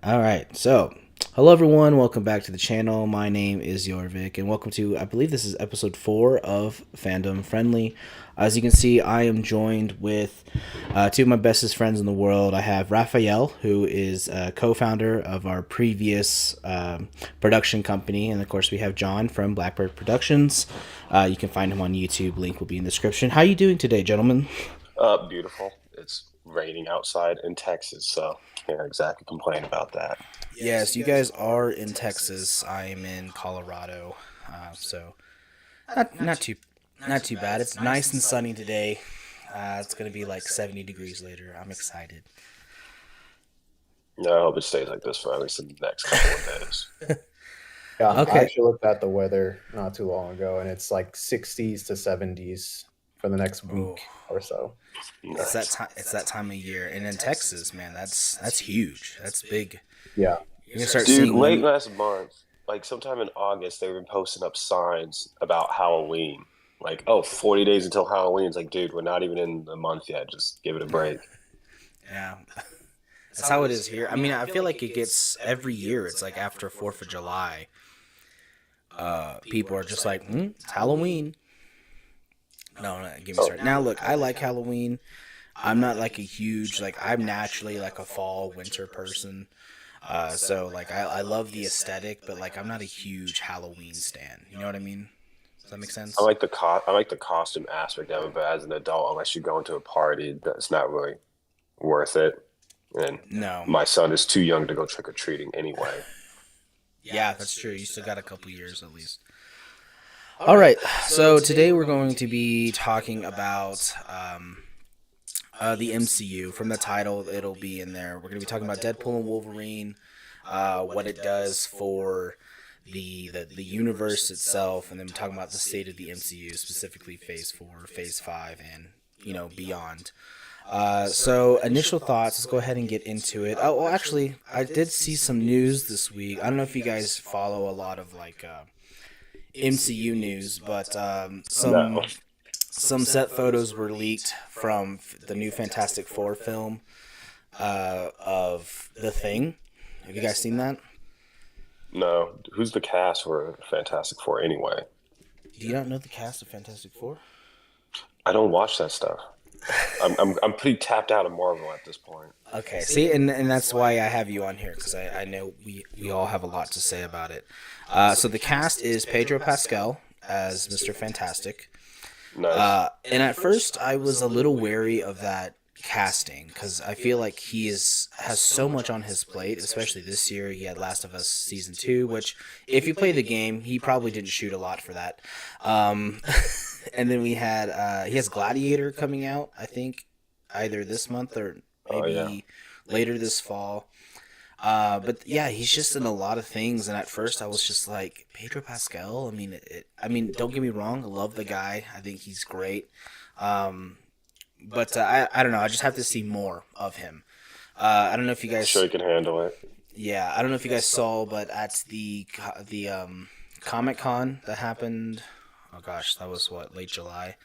All right. So, hello everyone. Welcome back to the channel. My name is Jorvik, and welcome to, I believe this is episode 4 of Fandom Friendly. As you can see, I am joined with two of my bestest friends in the world. I have Rafael, who is a co-founder of our previous production company, and of course we have Jon from Blackbird Productions. You can find him on YouTube. Link will be in the description. How are you doing today, gentlemen? Beautiful. It's raining outside in Texas, so can't exactly complain about that. Yes, you guys are in Texas. I am in Colorado, so not too bad. It's nice and sunny today. It's gonna be like 70 degrees later. I'm excited. Yeah, I hope it stays like this for at least the next couple of days. Yeah, I Okay. actually looked at the weather not too long ago, and it's like 60s to 70s for the next Oh, week or so. it's that Nice. time. It's that time of year, and in Texas, man, that's huge. That's big. Yeah. You're gonna start Dude, seeing late them. last month, like sometime in August, they were posting up signs about Halloween. Like, oh, 40 days until Halloween. It's like, dude, we're not even in the month yet. Just give it a break. Yeah, that's how it is here. I mean, I feel like it gets every year. It's like after 4th of July, people are just like, it's Halloween. No, no, give me Oh, started. Now, look, I like Halloween. I'm not like a huge like. I'm naturally like a fall winter person. So like I love the aesthetic, but like I'm not a huge Halloween stan. You know what I mean? Does that make sense? I like the costume aspect of it, but as an adult, unless you're going to a party, that's not really worth it. And No. my son is too young to go trick or treating anyway. Yeah, that's true. You still got a couple years at least. All right. So today we're going to be talking about the MCU. From the title, it'll be in there. We're going to be talking about Deadpool and Wolverine, what it does for the universe itself, and then talking about the state of the MCU, specifically Phase 4, Phase 5, and beyond. So initial thoughts. Let's go ahead and get into it. Oh, well, actually, I did see some news this week. I don't know if you guys follow a lot of like MCU news, but No. some set photos were leaked from the new Fantastic Four film of The Thing. Have you guys seen that? No. Who's the cast for Fantastic Four anyway? Do you not know the cast of Fantastic Four? I don't watch that stuff. I'm pretty tapped out of Marvel at this point. Okay, see, and that's why I have you on here, because I know we all have a lot to say about it. So the cast is Pedro Pascal as Mr. Fantastic. Nice. And at first, I was a little wary of that casting because I feel like has so much on his plate, especially this year. He had Last of Us season 2, which if you play the game, he probably didn't shoot a lot for that. Um, and then he has Gladiator coming out, I think, either this month or Oh yeah. maybe later this fall. But yeah, he's just in a lot of things, and at first I was just like Pedro Pascal. I mean, don't get me wrong, I love the guy. I think he's great. Um, but I don't know. I just have to see more of him. I don't know if you Sure guys, you can handle it. yeah, I don't know if you guys saw, but at the Comic Con that happened. Oh gosh, that was what, late July.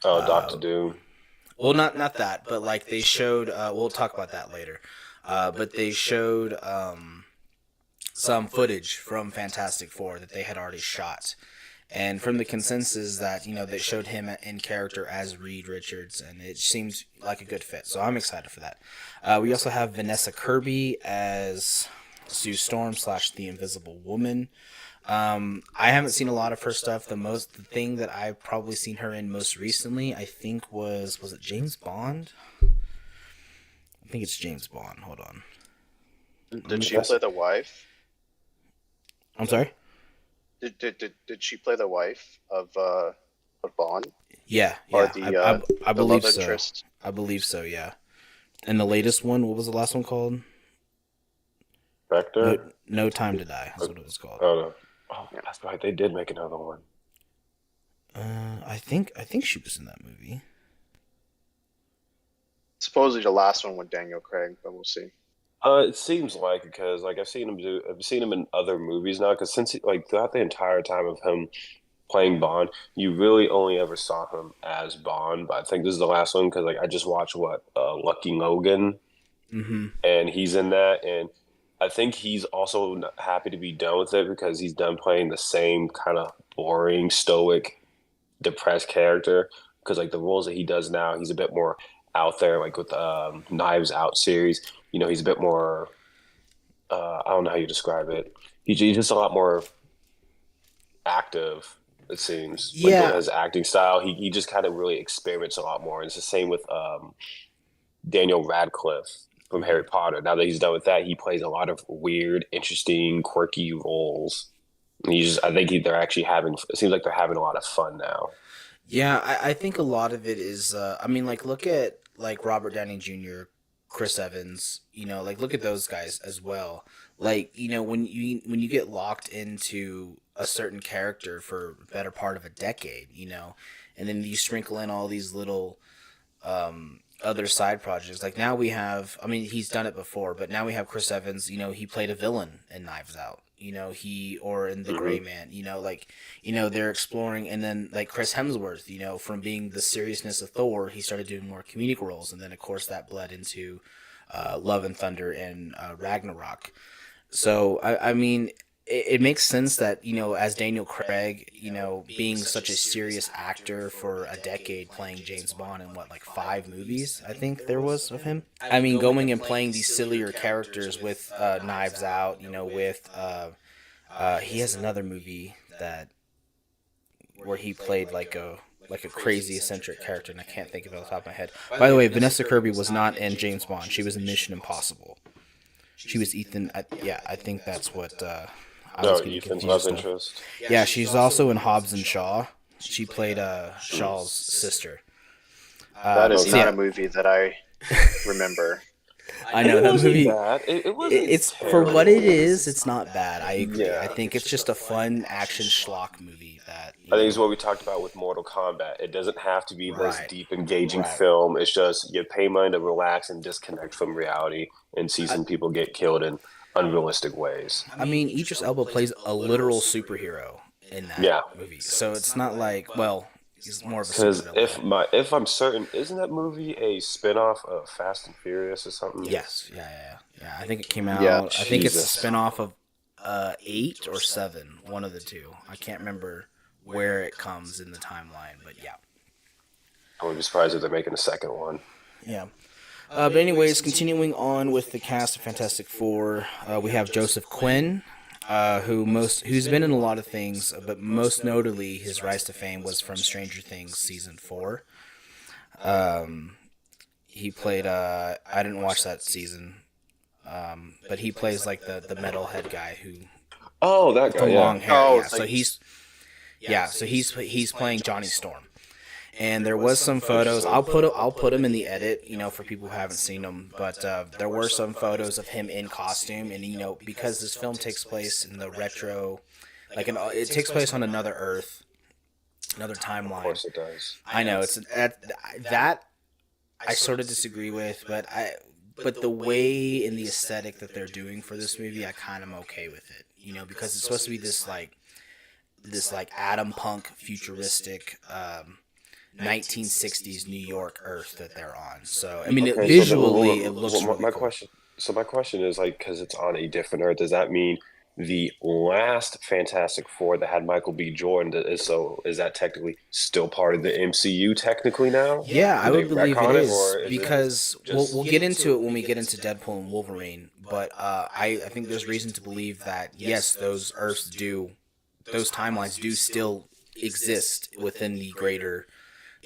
Oh, Doctor Uh, Doom. well, not that, but like they showed. We'll talk about that later. But they showed some footage from Fantastic Four that they had already shot. And from the consensus that, they showed him in character as Reed Richards, and it seems like a good fit. So I'm excited for that. We also have Vanessa Kirby as Sue Storm slash the Invisible Woman. I haven't seen a lot of her stuff. The thing that I've probably seen her in most recently, I think was it James Bond? I think it's James Bond. Hold on. Did she That's play the wife? I'm sorry. Did she play the wife of Bond Yeah, or yeah. I the love believe so. interest? I believe so. Yeah. And the latest one, what was the last one called? No, Vector. No Time to Die. That's what it was called. Oh no. Oh, Yeah. that's right. They did make another one. I think she was in that movie. Supposedly the last one with Daniel Craig, but we'll see. It seems like because like I've seen him in other movies now. Because like throughout the entire time of him playing Bond, you really only ever saw him as Bond. But I think this is the last one because like I just watched Lucky Logan, Mm-hmm. and he's in that, and I think he's also happy to be done with it because he's done playing the same kind of boring, stoic, depressed character. Because like the roles that he does now, he's a bit more out there, like with Knives Out series. He's a bit more. I don't know how you describe it. He's just a lot more active. It seems like Yeah, his acting style. He just kind of really experiments a lot more. And it's the same with Daniel Radcliffe from Harry Potter. Now that he's done with that, he plays a lot of weird, interesting, quirky roles. And I think they're actually having. It seems like they're having a lot of fun now. yeah. I think a lot of it is. I mean, like look at like Robert Downey Jr., Chris Evans. Like look at those guys as well. Like when you get locked into a certain character for a better part of a decade, and then you sprinkle in all these little other side projects. Like now we have, I mean, he's done it before, but now we have Chris Evans. He played a villain in Knives Out. Or in The Gray Man. They're exploring, and then like Chris Hemsworth. From being the seriousness of Thor, he started doing more comedic roles, and then of course that bled into Love and Thunder and Ragnarok. So I mean, it makes sense that as Daniel Craig, being such a serious actor for a decade, playing James Bond in what, like 5 movies I think there was of him. I mean, going and playing these sillier characters with Knives Out, with he has another movie that where he played like a crazy eccentric character, and I can't think of it off the top of my head. By the way, Vanessa Kirby was not in James Bond; she was in Mission Impossible. She was Ethan. I think that's what. I was getting Ethan's confused love of. interest. Yeah, she's also in Hobbs and Shaw. She played Shaw's sister. That is Okay. not a movie that I remember. I know that movie. Bad. It wasn't. It's for terrible. what it is. It's not bad. I agree. Yeah. I think it's just a fun action schlock movie that. I think it's what we talked about with Mortal Kombat. It doesn't have to be this Right. deep, engaging Right. film. It's just you pay money to relax and disconnect from reality and see some people get killed in unrealistic ways. I mean, Idris Elba plays a literal superhero in that movie, so it's not like, well, he's more of a Because supervillain. if I'm certain, isn't that movie a spinoff of Fast and Furious or something? Yes, yeah. I think it came out. Yeah. I think it's a Jesus. spinoff of 8 or 7, one of the two. I can't remember where it comes in the timeline, but yeah. I wouldn't be surprised if they're making a second one. Yeah. But anyways, continuing on with the cast of Fantastic Four, we have Joseph Quinn, who's been in a lot of things, but most notably his rise to fame was from Stranger Things season 4. He played I didn't watch that season, but he plays like the metalhead guy who Oh, that with guy. the Yeah. long hair. Oh, Yeah. So he's playing Johnny Storm. And there was some photos. I'll put him in the edit, for people who haven't seen them. But there were some photos of him in costume, and because this film takes place in the retro, it takes place on another Earth, another Of timeline. course it does. I know it's that I sort of disagree with, but the way and the aesthetic that they're doing for this movie, I kind of am okay with it. Because it's supposed to be this atom punk futuristic. 1960s New York Earth that they're on. So I mean, Okay, visually it looks really my cool. question. So my question is like, because it's on a different Earth, does that mean the last Fantastic Four that had Michael B. Jordan is that technically still part of the MCU technically now? Yeah, I Did would they believe retcon it or is it because just- we'll get into it when we get into Deadpool and Wolverine. But I think there's reason to believe that yes, those timelines do still exist within the greater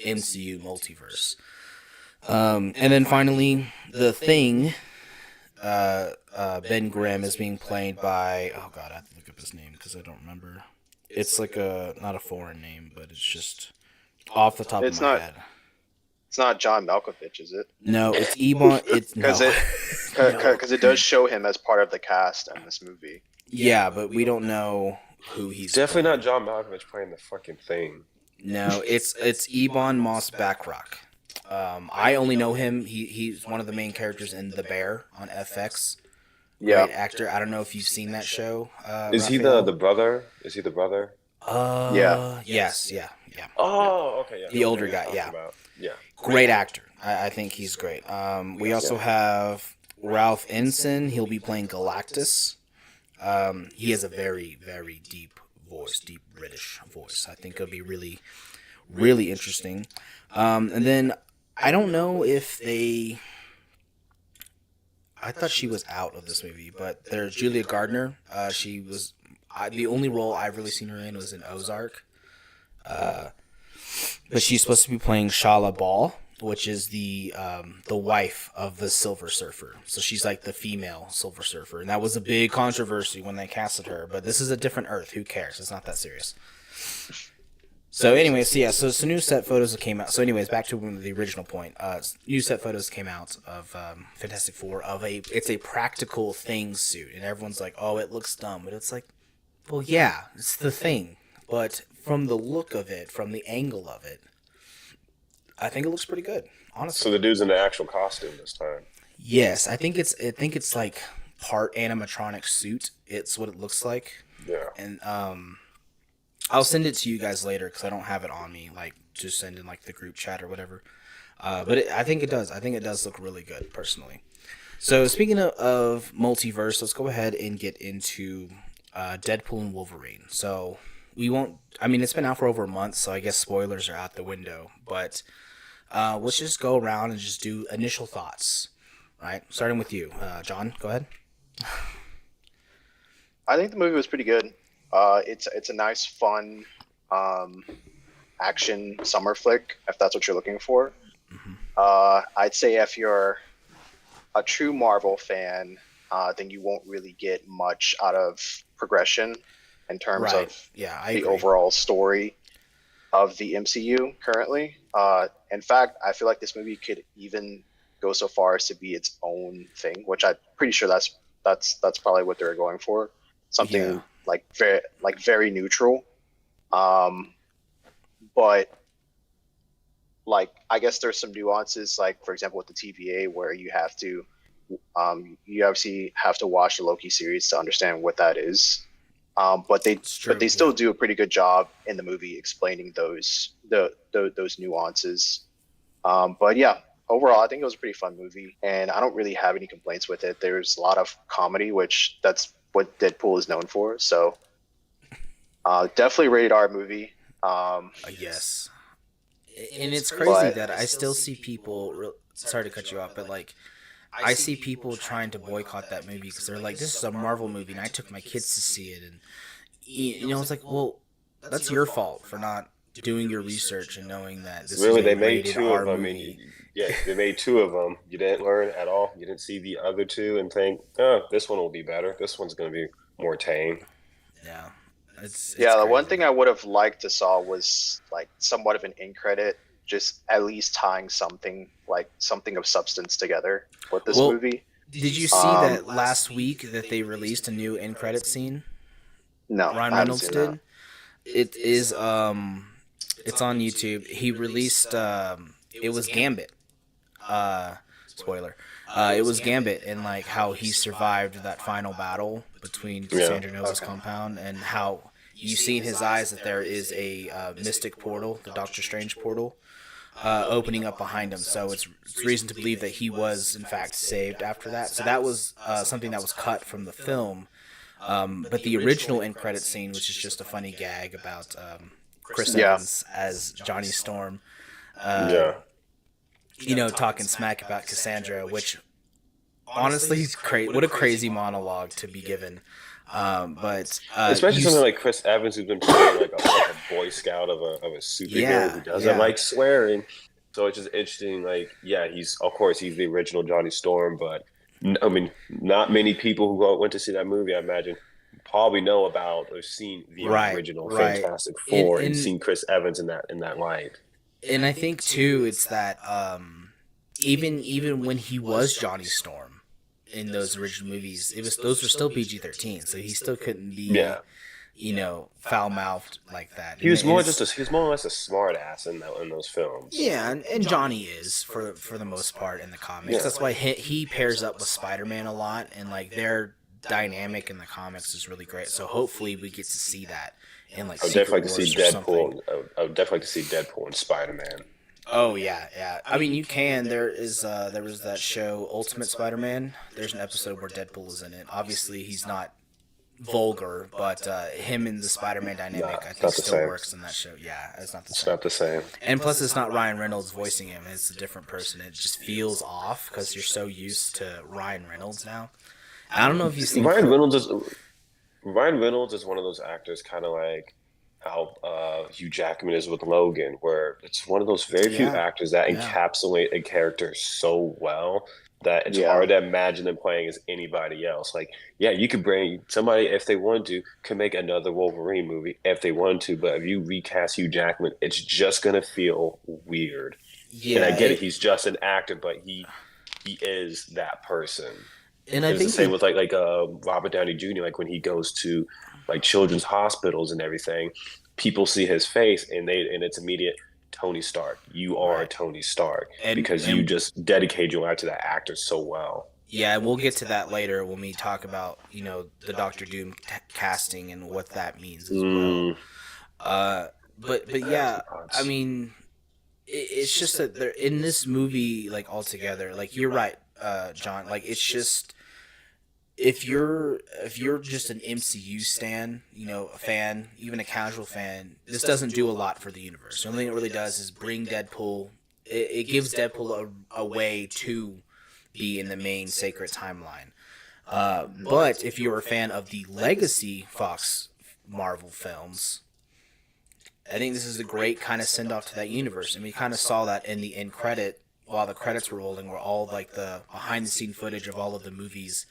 MCU multiverse. And then finally, the Thing. Ben Grimm is being played by, oh god, I have to look up his name because I don't remember. It's like not a foreign name, but it's just off the top It's of my not- head. It's not John Malkovich, is it? No, it's Ebon. It's no. Because it does show him as part of the cast in this movie. Yeah, but we don't know who he's Definitely playing. not John Malkovich playing the fucking Thing. No, it's Ebon Moss Backrack. I only know him. He's one of the main characters in The Bear on FX. Yeah. Great actor. I don't know if you've seen that show. Is he Raphael? the brother? Is he the brother? Yeah. Yes. Yeah. Oh, okay. Yeah. The older Okay, guy, talking yeah. about- yeah. Great actor. I think he's great. We also have Ralph Ensign, he'll be playing Galactus. He has a very, very deep voice, deep British voice. I think it'll be really, really interesting. And then I don't know if they... I thought she was out of this movie, but there's Julia Gardner. She was... the only role I've really seen her in was in Ozark. But she's supposed to be playing Shala Ball, which is the wife of the Silver Surfer. So she's like the female Silver Surfer. And that was a big controversy when they casted her. But this is a different Earth. Who cares? It's not that serious. So anyways, so some new set photos came out. So anyways, back to the original point. New set photos came out of Fantastic Four it's a practical thing suit. And everyone's like, oh, it looks dumb. But it's like, well, yeah, it's the thing. But from the look of it, from the angle of it, I think it looks pretty good, honestly. So the dude's in the actual costume this time. Yes, I think it's like part animatronic suit. It's what it looks like. Yeah. And I'll send it to you guys later because I don't have it on me. Like, just send in like the group chat or whatever. But I think it does. I think it does look really good, personally. So speaking of multiverse, let's go ahead and get into Deadpool and Wolverine. So we won't. I mean, it's been out for over a month, so I guess spoilers are out the window. But let's just go around and just do initial thoughts. Right, starting with you, John. Go ahead. I think the movie was pretty good. It's a nice, fun action summer flick, if that's what you're looking for. Mm-hmm. I'd say if you're a true Marvel fan, then you won't really get much out of progression in terms of the overall story of the MCU currently. In fact, I feel like this movie could even go so far as to be its own thing, which I'm pretty sure that's probably what they're going for. Something very neutral. But like, I guess there's some nuances, like for example with the TVA, where you have to you obviously have to watch the Loki series to understand what that is. But they still do a pretty good job in the movie explaining those nuances. But yeah, overall, I think it was a pretty fun movie, and I don't really have any complaints with it. There's a lot of comedy, which that's what Deadpool is known for. So definitely rated R movie. Yes. And it's crazy that I still see people, sorry to cut you off, but like, I see people trying to boycott that movie because they're like, this is a Marvel movie and I took my kids to see it. And, you know, it's like, well, that's your fault for not doing your research and knowing that this really, is they a made rated two R of them. movie. Yeah, they made two of them. You didn't learn at all. You didn't see the other two and think, oh, this one will be better. This one's going to be more tame. Yeah. It's the crazy. one thing I would have liked to saw was like somewhat of an end credit, just at least tying something of substance together with this movie. Did you see that last week that they released a new end credit scene? No, Ryan Reynolds did. It is it's on YouTube. He released it was Gambit. Spoiler. It was Gambit and like how he survived that final battle between Cassandra Nova's compound, and how you see in his eyes that there is a mystic portal, the Doctor Strange portal, opening up behind him. So it's reason to believe that he was in fact saved after that. So that was something that was cut from the film. But the original end credit scene, which is just a funny gag about Chris Evans as Johnny Storm, you know, talking smack about Cassandra, which honestly is crazy. What a crazy monologue to be given. But especially something like Chris Evans, who's been playing like a Boy Scout of a superhero who doesn't like swearing. So it's just interesting. Like, he's the original Johnny Storm, but I mean, not many people who went to see that movie, I imagine, probably know about or seen the original Fantastic Four and seen Chris Evans in that light. And I think too, it's that even when he was Johnny Storm in those original movies, those were still PG-13, so he still couldn't be you know, foul mouthed like that. He was more or less a smart ass in those films. Yeah, and Johnny is for the most part in the comics. Yeah. That's why he pairs up with Spider-Man a lot, and like their dynamic in the comics is really great. So hopefully we get to see that in like. I would definitely like to see Deadpool. I would definitely like to see Deadpool and Spider-Man. Oh yeah. I mean, you can. There was that show Ultimate Spider-Man. There's an episode where Deadpool is in it. Obviously, he's not vulgar, but him and the Spider-Man dynamic, I It's think, not the still same. works in that show. Yeah, it's not the It's same. not the same. And plus, it's not Ryan Reynolds voicing him; it's a different person. It just feels off because you're so used to Ryan Reynolds now. I don't know if you've seen. Ryan Reynolds is one of those actors, kind of like how Hugh Jackman is with Logan, where it's one of those very few Yeah, actors that yeah. encapsulate a character so well that it's Yeah. hard to imagine them playing as anybody else. Like, yeah, you could bring somebody if they wanted to, could make another Wolverine movie if they wanted to, but if you recast Hugh Jackman, it's just gonna feel weird. And I Yeah, get it, he's just an actor, but he is that person. and I It's the think same with like Robert Downey Jr. Like when he goes to like children's hospitals and everything, people see his face and it's immediate. Tony Stark, you are Right. Tony Stark And- because and- you just dedicate your life to that actor so well. Yeah, and we'll get to that later when we talk about the Doctor Doom casting and what that means as well. But yeah, I mean, it's just that they're in this movie like altogether. Like you're right, John. Like it's just if you're just an MCU stan, a fan, even a casual fan, this doesn't do a lot for the universe. The only thing it really does is bring Deadpool. It gives Deadpool a way to be in the main sacred timeline. But if you're a fan of the legacy Fox Marvel films, I think this is a great kind of send off to that universe, and we kind of saw that in the end credit while the credits were rolling, where all like the behind the scene footage of all of the movies,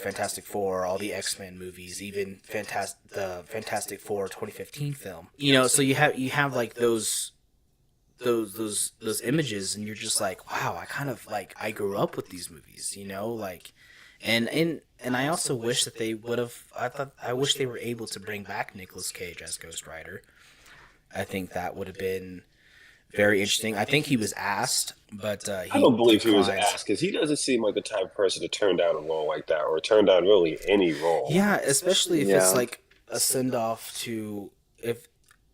Fantastic Four, all the X-Men movies, even the Fantastic Four 2015 film. So you have like those images, and you're just like, wow, I kind of like I grew up with these movies, like, and I also wish that they would have. I wish they were able to bring back Nicolas Cage as Ghost Rider. I think that would have been very interesting. I think he was asked, but he I don't believe he was declined. asked because he doesn't seem like the type of person to turn down a role like that or turn down really any role. Yeah, especially if Yeah. it's like a send off to if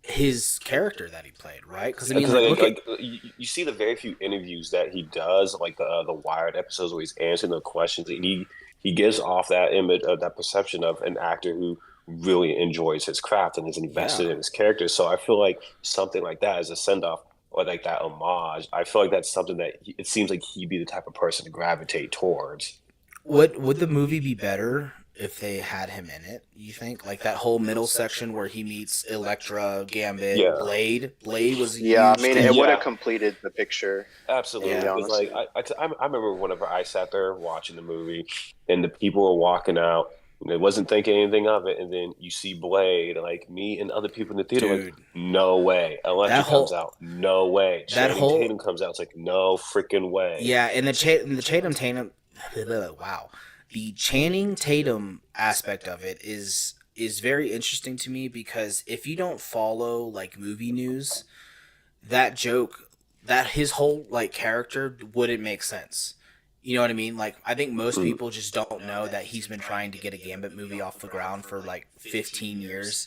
his character that he played, right? Because I mean, Because look at you see the very few interviews that he does, like the Wired episodes where he's answering the questions, and he gives off that image of that perception of an actor who really enjoys his craft and is invested Yeah. in his character. So I feel like something like that as a send off or like that homage, I feel like that's something that it seems like he'd be the type of person to gravitate towards. would the movie be better if they had him in it? You think like that whole middle section where he meets Elektra, Gambit, Yeah. Blade was a Yeah, I huge mean, thing. it would Yeah. have completed the picture. Absolutely. Yeah. Because like I remember whenever I sat there watching the movie and the people were walking out and they wasn't thinking anything of it, and then you see Blade, like me and other people in the theater, Dude. like, no way. Electra That whole- comes out, no way. that Channing whole- Tatum comes out, it's like no freaking way. Yeah, and the Channing Tatum, wow, the Channing Tatum aspect of it is very interesting to me because if you don't follow like movie news, that joke, that his whole like character wouldn't make sense. You know what I mean? Like I think most people just don't know that he's been trying to get a Gambit movie off the ground for like 15 years,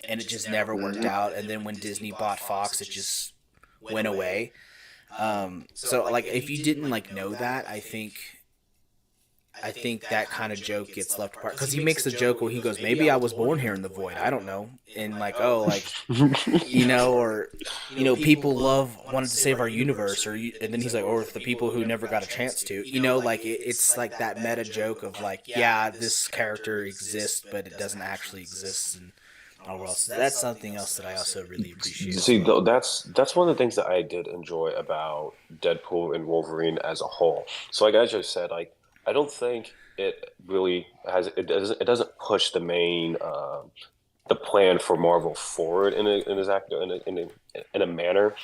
and it just never worked out. And then when Disney bought Fox, it just went away. So like if you didn't like know that, I think that kind of joke gets left apart because he makes a joke where he goes, maybe I was born here in the void, I don't know, and like, oh, like or people wanted to save our universe, and then he's like, or the people who never got a chance to, like it's like that meta joke of like, yeah, this character exists but it doesn't actually exist in our world. So that's something else that I also really appreciate. See, though, that's one of the things that I did enjoy about Deadpool and Wolverine as a whole. So, like I just said, like I don't think it really has. It doesn't push the main the plan for Marvel forward in a manner,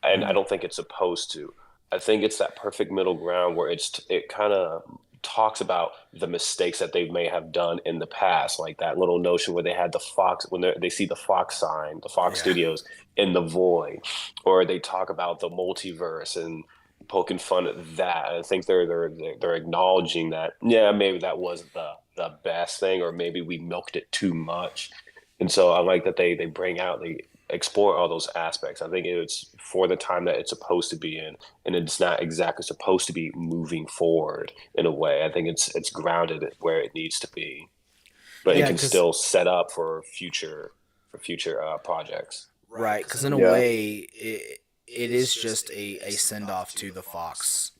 and I don't think it's supposed to. I think it's that perfect middle ground where it kind of talks about the mistakes that they may have done in the past, like that little notion where they had the Fox when they see the Fox sign, the Fox Studios in the void, or they talk about the multiverse and poking fun at that. I think they're acknowledging that maybe that wasn't the best thing, or maybe we milked it too much. And so I like that they bring out explore all those aspects. I think it's for the time that it's supposed to be in, and it's not exactly supposed to be moving forward in a way. I think it's grounded where it needs to be, but it Yeah, can because still set up for future projects. right, because in a Yeah. way, it is just a send off to the Fox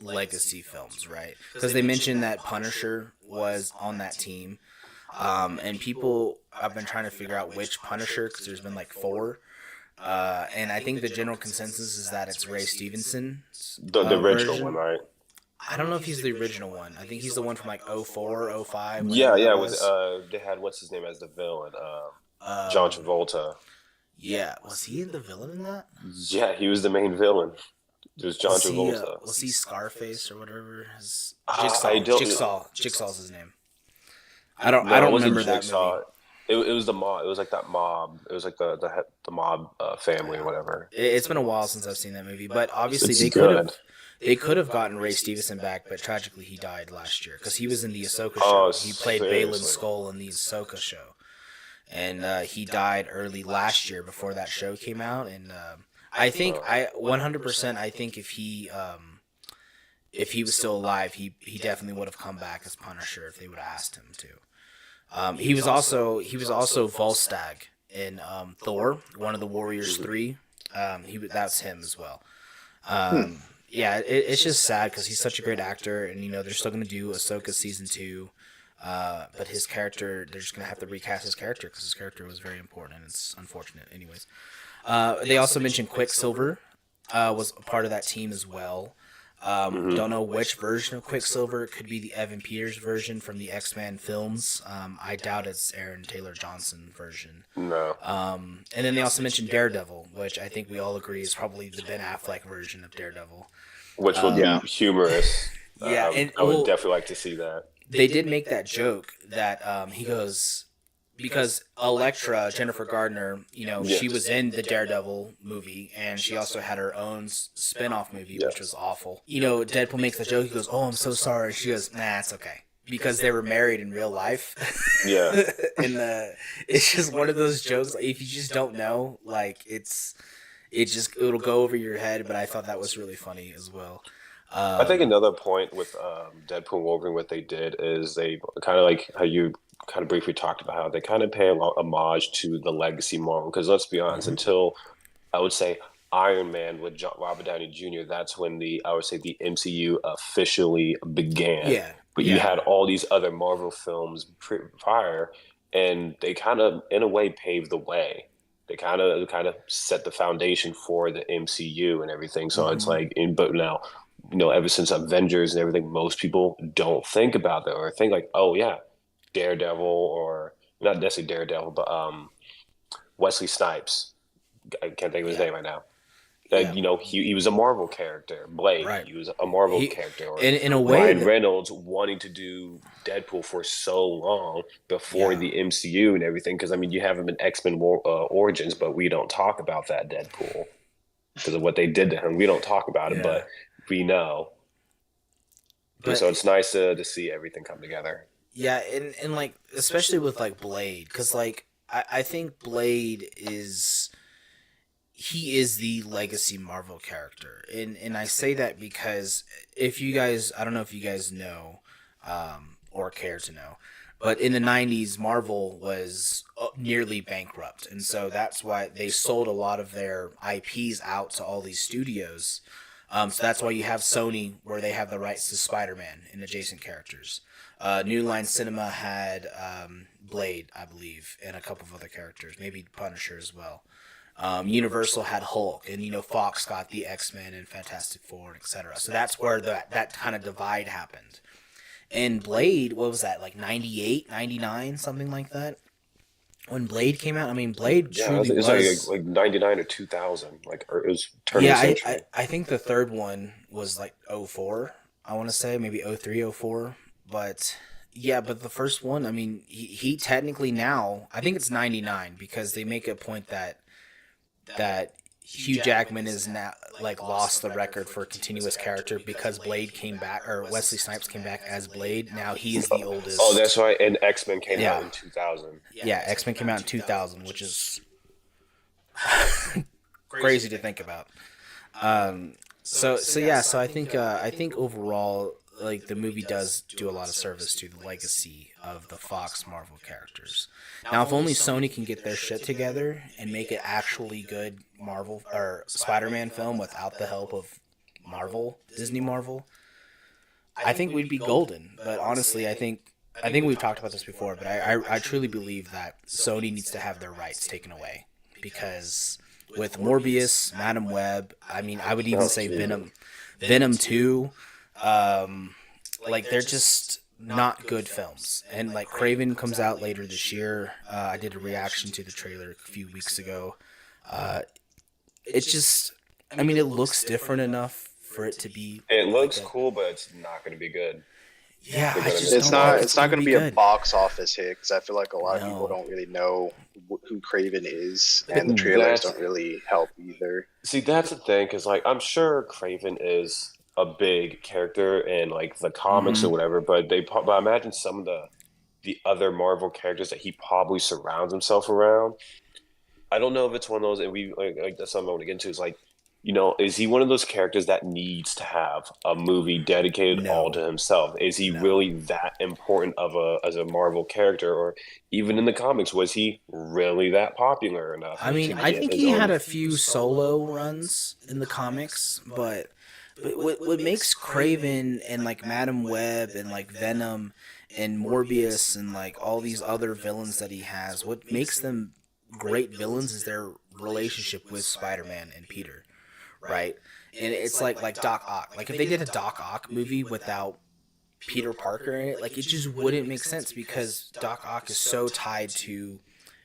legacy films, right? Because they mentioned that Punisher was on that team, and people have been trying to figure out which Punisher because there's been like four. And I think the general consensus is that it's Ray Stevenson's The original version. one, right? I don't know if he's the original one. I think he's the one from like '04, '05. Yeah, whenever yeah. that It was was. they had what's his name as the villain? John Um, Travolta. yeah, was he the villain in that? Yeah, he was the main villain. It was John Travolta. Was he Scarface or whatever? His I don't. Jigsaw's his name. No, I it don't wasn't remember that Jigsaw. movie. It was the mob. It was like that mob. It was like the mob family or whatever. It's been a while since I've seen that movie, but obviously It's they good. could have gotten Ray Stevenson back, but tragically he died last year because he was in the Ahsoka Oh, show. He played Balin seriously. Skull in the Ahsoka show, and he died early last year before that show came out. And I think 100%. I think if he was still alive, he definitely would have come back as Punisher if they would have asked him to. He was also Volstagg in Thor, one of the Warriors 3. That's him as well. Yeah, it's just sad because he's such a great actor, and they're still going to do Ahsoka season 2. But his character, they're just going to have to recast his character because his character was very important, and it's unfortunate. Anyways, they also mentioned Quicksilver was a part of that team as well. Don't know which version of Quicksilver. It could be the Evan Peters version from the X-Men films. I doubt it's Aaron Taylor Johnson version. No. And then they also mentioned Daredevil, which I think we all agree is probably the Ben Affleck version of Daredevil. Which would Yeah. be humorous. Yeah, and I would definitely like to see that. they did make that joke that he goes because Elektra, Jennifer Gardner, she was in the Daredevil movie, and she also had her own spin-off movie, which was awful. Deadpool makes the joke. He goes, "Oh, I'm so sorry." She goes, "Nah, it's okay." Because they were married in real life. Yeah. And it's just one of those jokes. Like, if you just don't know, like it'll go over your head. But I thought that was really funny as well. I think another point with Deadpool Wolverine, what they did is they kind of like how you kind of briefly talked about how they kind of pay a lot homage to the legacy Marvel. Because let's be honest, until I would say Iron Man with Robert Downey Jr., that's when I would say the MCU officially began. Yeah. But you had all these other Marvel films prior, and they kind of, in a way, paved the way. They kind of set the foundation for the MCU and everything. So it's like, but now, ever since Avengers and everything, most people don't think about that or think like, oh yeah, Daredevil, or not necessarily Daredevil, but Wesley Snipes. I can't think of his name right now. He was a Marvel character. Blade, Right. he was a Marvel character. Or in a way, Ryan Reynolds wanting to do Deadpool for so long before the MCU and everything. Because you have him in X-Men Origins, but we don't talk about that Deadpool because of what they did to him. We don't talk about it, but we know. But, so it's nice to see everything come together. Yeah, and like especially with like Blade, because like I think Blade is the legacy Marvel character, and I say that because if you guys, I don't know if you guys know, or care to know, but in the 90s, Marvel was nearly bankrupt, and so that's why they sold a lot of their IPs out to all these studios. So that's why you have Sony, where they have the rights to Spider-Man and adjacent characters. New Line Cinema had Blade, I believe, and a couple of other characters, maybe Punisher as well. Universal had Hulk, and Fox got the X-Men and Fantastic Four, and etc. So that's where that kind of divide happened. And Blade, what was that, like 98, 99, something like that? When Blade came out, Blade truly was like 99 or 2000, like it was turning century. I think the third one was like 04, I want to say, maybe 03, 04. But the first one, he technically now, I think it's 99, because they make a point that Hugh Jackman is now like lost the record for continuous character because Blade came back, or Wesley Snipes came back as Blade. Now he is the oldest. Oh, that's right. And X-Men came out in 2000. Yeah, X-Men came out in 2000, which is Crazy to think about. So I think overall, like, the movie does do a lot of service to the legacy of the Fox Marvel characters. Now, if only Sony can get their shit together and make it actually good Marvel or Spider-Man film without the help of Disney Marvel, I think we'd be golden. But honestly, I think we've talked about this before, but I truly believe that Sony needs to have their rights taken away, because with Morbius, Madam Web, I mean, I would even say Venom 2, like, they're just not good films. And like, Craven comes out later this year. I did a reaction to the trailer a few weeks ago. It's just, I mean, it looks different enough for it to be. It looks cool, but it's not going to be good. Yeah, I just it's don't not. think It's not going to be good. a box office hit, because I feel like a lot of No. people don't really know who Craven is, and the trailers don't really help either. See, that's the thing, because like, I'm sure Craven is a big character in like the comics or whatever, but I imagine some of the other Marvel characters that he probably surrounds himself around. I don't know if it's one of those, and we like that's something I want to get into. Is like, is he one of those characters that needs to have a movie dedicated all to himself? Is he really that important as a Marvel character, or even in the comics, was he really that popular enough? I mean, I think he had a few solo runs in the comics, but what makes Craven and like Madam Web and like Venom and Morbius and like all these other villains that he has, what makes them great villains is their relationship with Spider-Man and Peter, right? And it's like Doc Ock. Like, if they did a Doc Ock movie without Peter Parker in it, like, it just wouldn't make sense, because Doc Ock is so tied to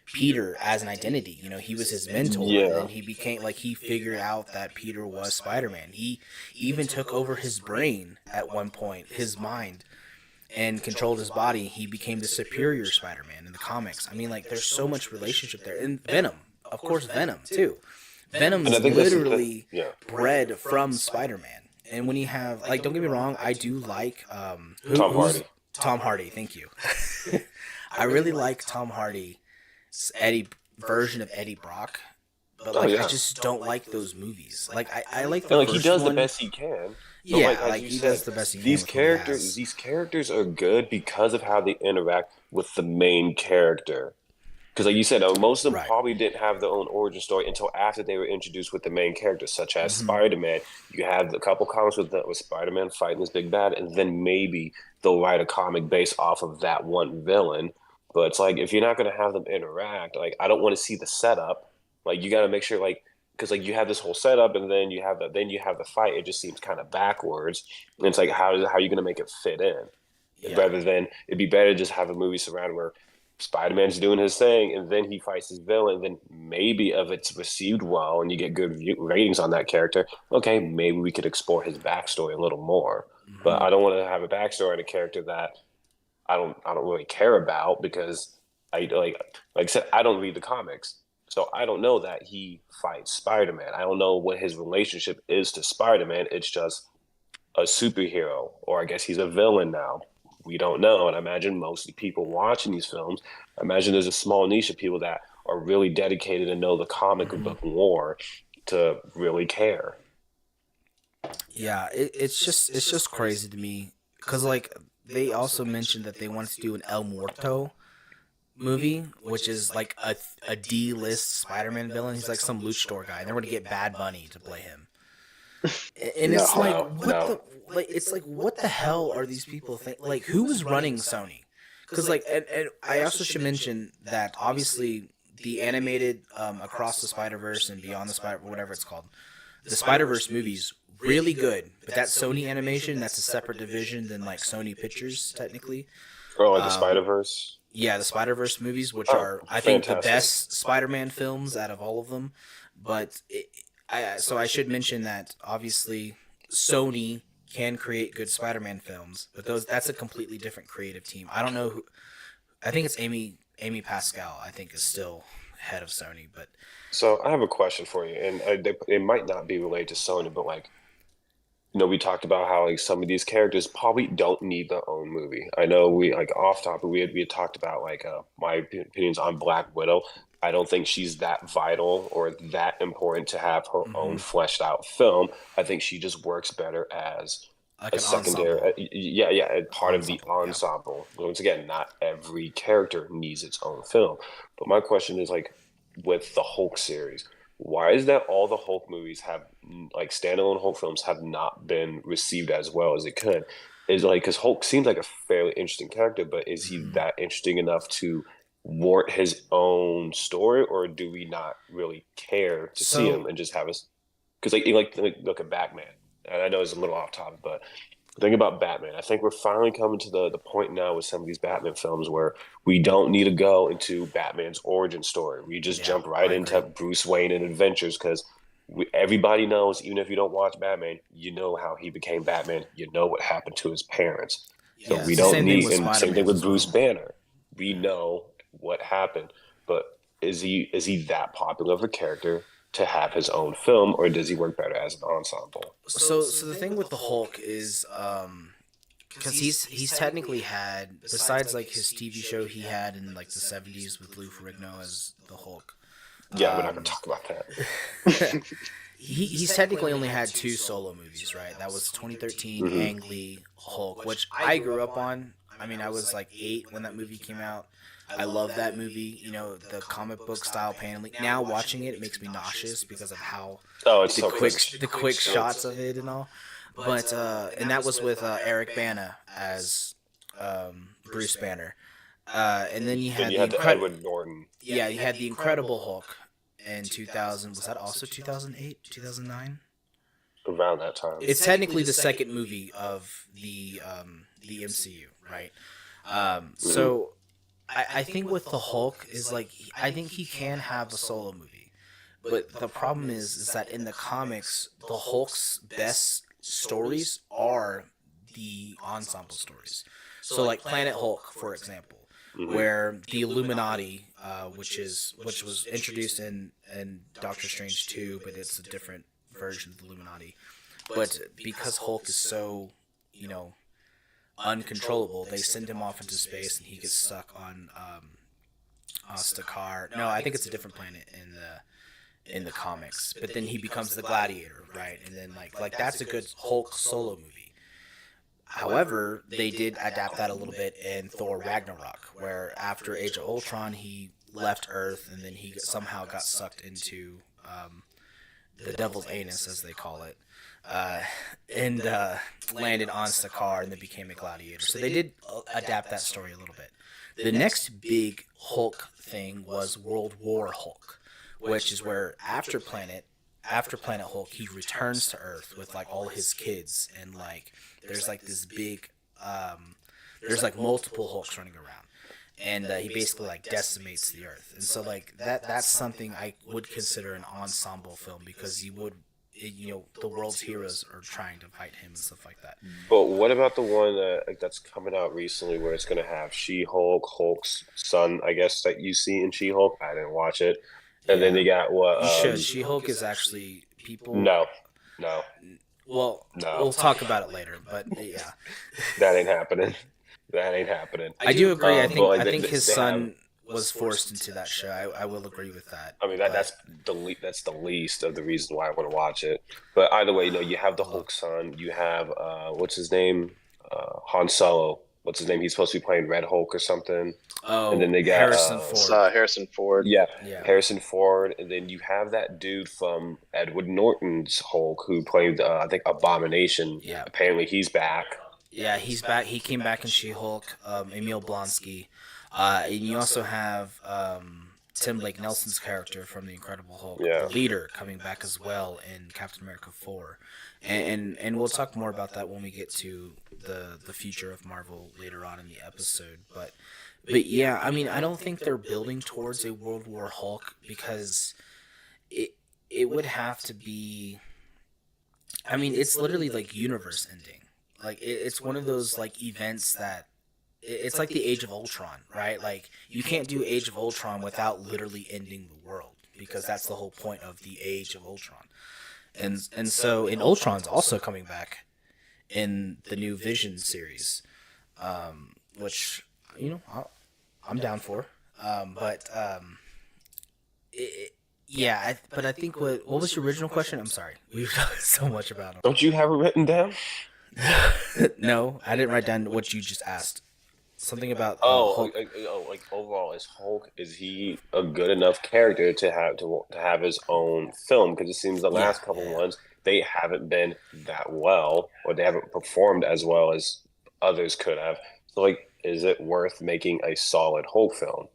Peter as an identity. He was his mentor, and then he became, like, he figured out that Peter was Spider-Man. He even took over his brain at one point, his mind, and controlled his body. He became the superior Spider-Man in the comics. I mean, like, there's so much relationship there. And Venom, of course, Venom too. Venom's literally bred from Spider-Man. And when you have, like, don't get me wrong, I do like Tom Hardy. Tom Hardy, thank you. I really like Tom Hardy's version of Eddie Brock, but like, I just don't like those movies. Like, I like the like, first he does one. the best he can. Yeah, like he does the best he can. These characters are good because of how they interact with the main character. Because, like you said, most of them probably didn't have their own origin story until after they were introduced with the main character, such as Spider-Man. You have a couple comics with Spider-Man fighting this big bad, and then maybe they'll write a comic based off of that one villain. But it's like, if you're not going to have them interact, like, I don't want to see the setup. Like, you got to make sure, like, because like, you have this whole setup, and then you have the fight. It just seems kind of backwards. And it's like, how are you going to make it fit in? Yeah. Rather than, it'd be better to just have a movie surrounded where Spider-Man's doing his thing, and then he fights his villain. Then maybe if it's received well and you get good ratings on that character, okay, maybe we could explore his backstory a little more. But I don't want to have a backstory on a character that I don't really care about, because like I said, I don't read the comics, so I don't know that he fights Spider-Man. I don't know what his relationship is to Spider-Man. It's just a superhero, or I guess he's a villain now. We don't know. And I imagine most people watching these films, I imagine there's a small niche of people that are really dedicated and know the comic book lore to really care. Yeah, it's just crazy to me, because like, they also mentioned that they wanted to do an El Muerto movie, which is like a D-list Spider-Man villain. He's like some luchador guy, and they're going to get Bad Bunny to play him. And it's what the hell are these people think? Like, who was running Sony? Because like, and I also should mention that obviously the animated Across the Spider-Verse and Beyond the Spider, whatever it's called, the Spider-Verse movies, really good. But that Sony animation, that's a separate division than like Sony Pictures technically. Oh, like the Spider-Verse. Yeah, the Spider-Verse movies, which are, I think, the best Spider-Man films out of all of them. But so I should mention that obviously Sony can create good Spider-Man films, but that's a completely different creative team. I don't know who. I think it's Amy Pascal. I think is still head of Sony. But so I have a question for you, and it might not be related to Sony, but like, we talked about how like some of these characters probably don't need their own movie. I know we like off topic we had talked about like my opinions on Black Widow. I don't think she's that vital or that important to have her own Hmm. fleshed out film. I think she just works better as Like a an secondary, ensemble. yeah, part of the Ensemble. Yeah. ensemble. Once again, not every character needs its own film. But my question is like with the Hulk series, why is that all the Hulk movies have like standalone Hulk films have not been received as well as it could? Is like because Hulk seems like a fairly interesting character, but is he Hmm. that interesting enough to warrant his own story, or do we not really care to see him So and just have us? Because like look at Batman, and I know it's a little off topic, but think about Batman. I think we're finally coming to the point now with some of these Batman films where we don't need to go into Batman's origin story. We just yeah, jump right I into agree. Bruce Wayne and adventures because everybody knows, even if you don't watch Batman, you know how he became Batman. You know what happened to his parents. So Yeah, we it's the don't same thing need, with and same thing Spider-Man with as Bruce well. Banner. We know what happened, but is he that popular of a character to have his own film, or does he work better as an ensemble? So the thing with the Hulk is, because he's technically had, besides like his TV show he had in like the 70s with Lou Ferrigno as the Hulk. Yeah, we're not gonna Um, talk about that. he's technically only had two solo movies, right? That was 2013 Hmm. Ang Lee Hulk, which I grew up on. I mean, I was like 8 when that movie came out. I love that movie. You know, the comic book style paneling. Now watching it, it makes me nauseous because of how Oh, it's the so quick cringe. the quick shots of it and all. But and that was with Eric Bana as Bruce Banner. And then you Then had you the had the incredible, Edward Norton yeah, you had the Incredible Hulk in 2000. Was that also 2008, 2009? around that time. It's technically the second movie of the MCU, right? Hmm. So I think with the Hulk is like I think he can have a solo movie, but the problem is that in the comics, the Hulk's best stories are the ensemble stories. So like Planet Hulk, for example, Hmm. where the Illuminati, which was introduced in Doctor Strange 2, but it's a different version of the Illuminati. But because Hulk is so, you know, uncontrollable, they send him off into space and he gets stuck on Stakar. No, I think it's a different planet in the comics. But then he becomes the Gladiator, right? And then like that's a good Hulk solo movie. However, they did adapt that a little bit in Thor Ragnarok, where after Age of Ultron, he left Earth and then he somehow got sucked into the Devil's Anus, as they call it, uh, and landed on Sakaar and then became a gladiator. So they did adapt that story a little bit. The next big Hulk thing was World War Hulk, which is where after Planet Hulk, he returns to Earth with like all his kids, and like there's like this big, there's like multiple Hulks running around, and he basically like decimates the Earth. And so like that's something I would consider an ensemble film because you know, the world's heroes are trying to fight him and stuff like that. But what about the one that's coming out recently where it's going to have She-Hulk, Hulk's son, I guess, that you see in She-Hulk? I didn't watch it. And then Yeah, they got what? you should. She Hulk is actually people. No, no, Well, no. we'll talk about it later, but yeah, That ain't happening. That ain't happening. I do agree. But like I think his they have. son was forced into that show. I will agree with that. I mean But that's the least of the reason why I want to watch it. But either way, you have the look, Hulk son. You have what's his name? Han Solo. What's his name? He's supposed to be playing Red Hulk or something. And then oh, they got Harrison It's Ford. Harrison Ford. yeah, Yeah, Harrison Ford, and then you have that dude from Edward Norton's Hulk who played I think Abomination. yeah, Apparently he's back. yeah. He's back. He came back in She Hulk. Emil Blonsky. And you also have Tim Blake Nelson's character from The Incredible Hulk, Yeah. the leader, coming back as well in Captain America 4. And we'll talk more about that when we get to the future of Marvel later on in the episode. But yeah, I mean, I don't think they're building towards a World War Hulk because it would have to be. I mean, it's literally like universe ending. Like it's one of those like events that it's like the Age of Ultron, right? Like you can't do Age of Ultron without literally ending the world because that's the whole point of the Age of Ultron. and so in Ultron's also coming back in the new Vision series, which I'm down for. But I think what was your original question? I'm sorry, we've talked so much about him. Don't you have it written down? No, I didn't write down what you just asked. Something about Hulk. Hulk. Like overall, is he a good enough character to have his own film? Because it seems the last couple ones they haven't been that well, or they haven't performed as well as others could have. So, like, is it worth making a solid Hulk film?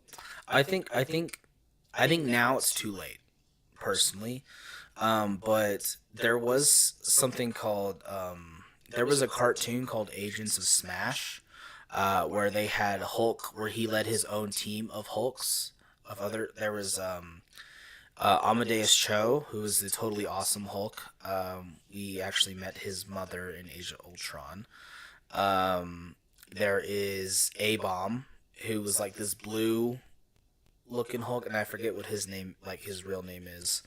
I think now it's too late, personally. But there was something called there was a cartoon called Agents of Smash, where they had Hulk, where he led his own team of Hulks. There was Amadeus Cho, who was the totally awesome Hulk. We actually met his mother in Age of Ultron. There is A-Bomb, who was like this blue looking Hulk, and I forget what his real name is.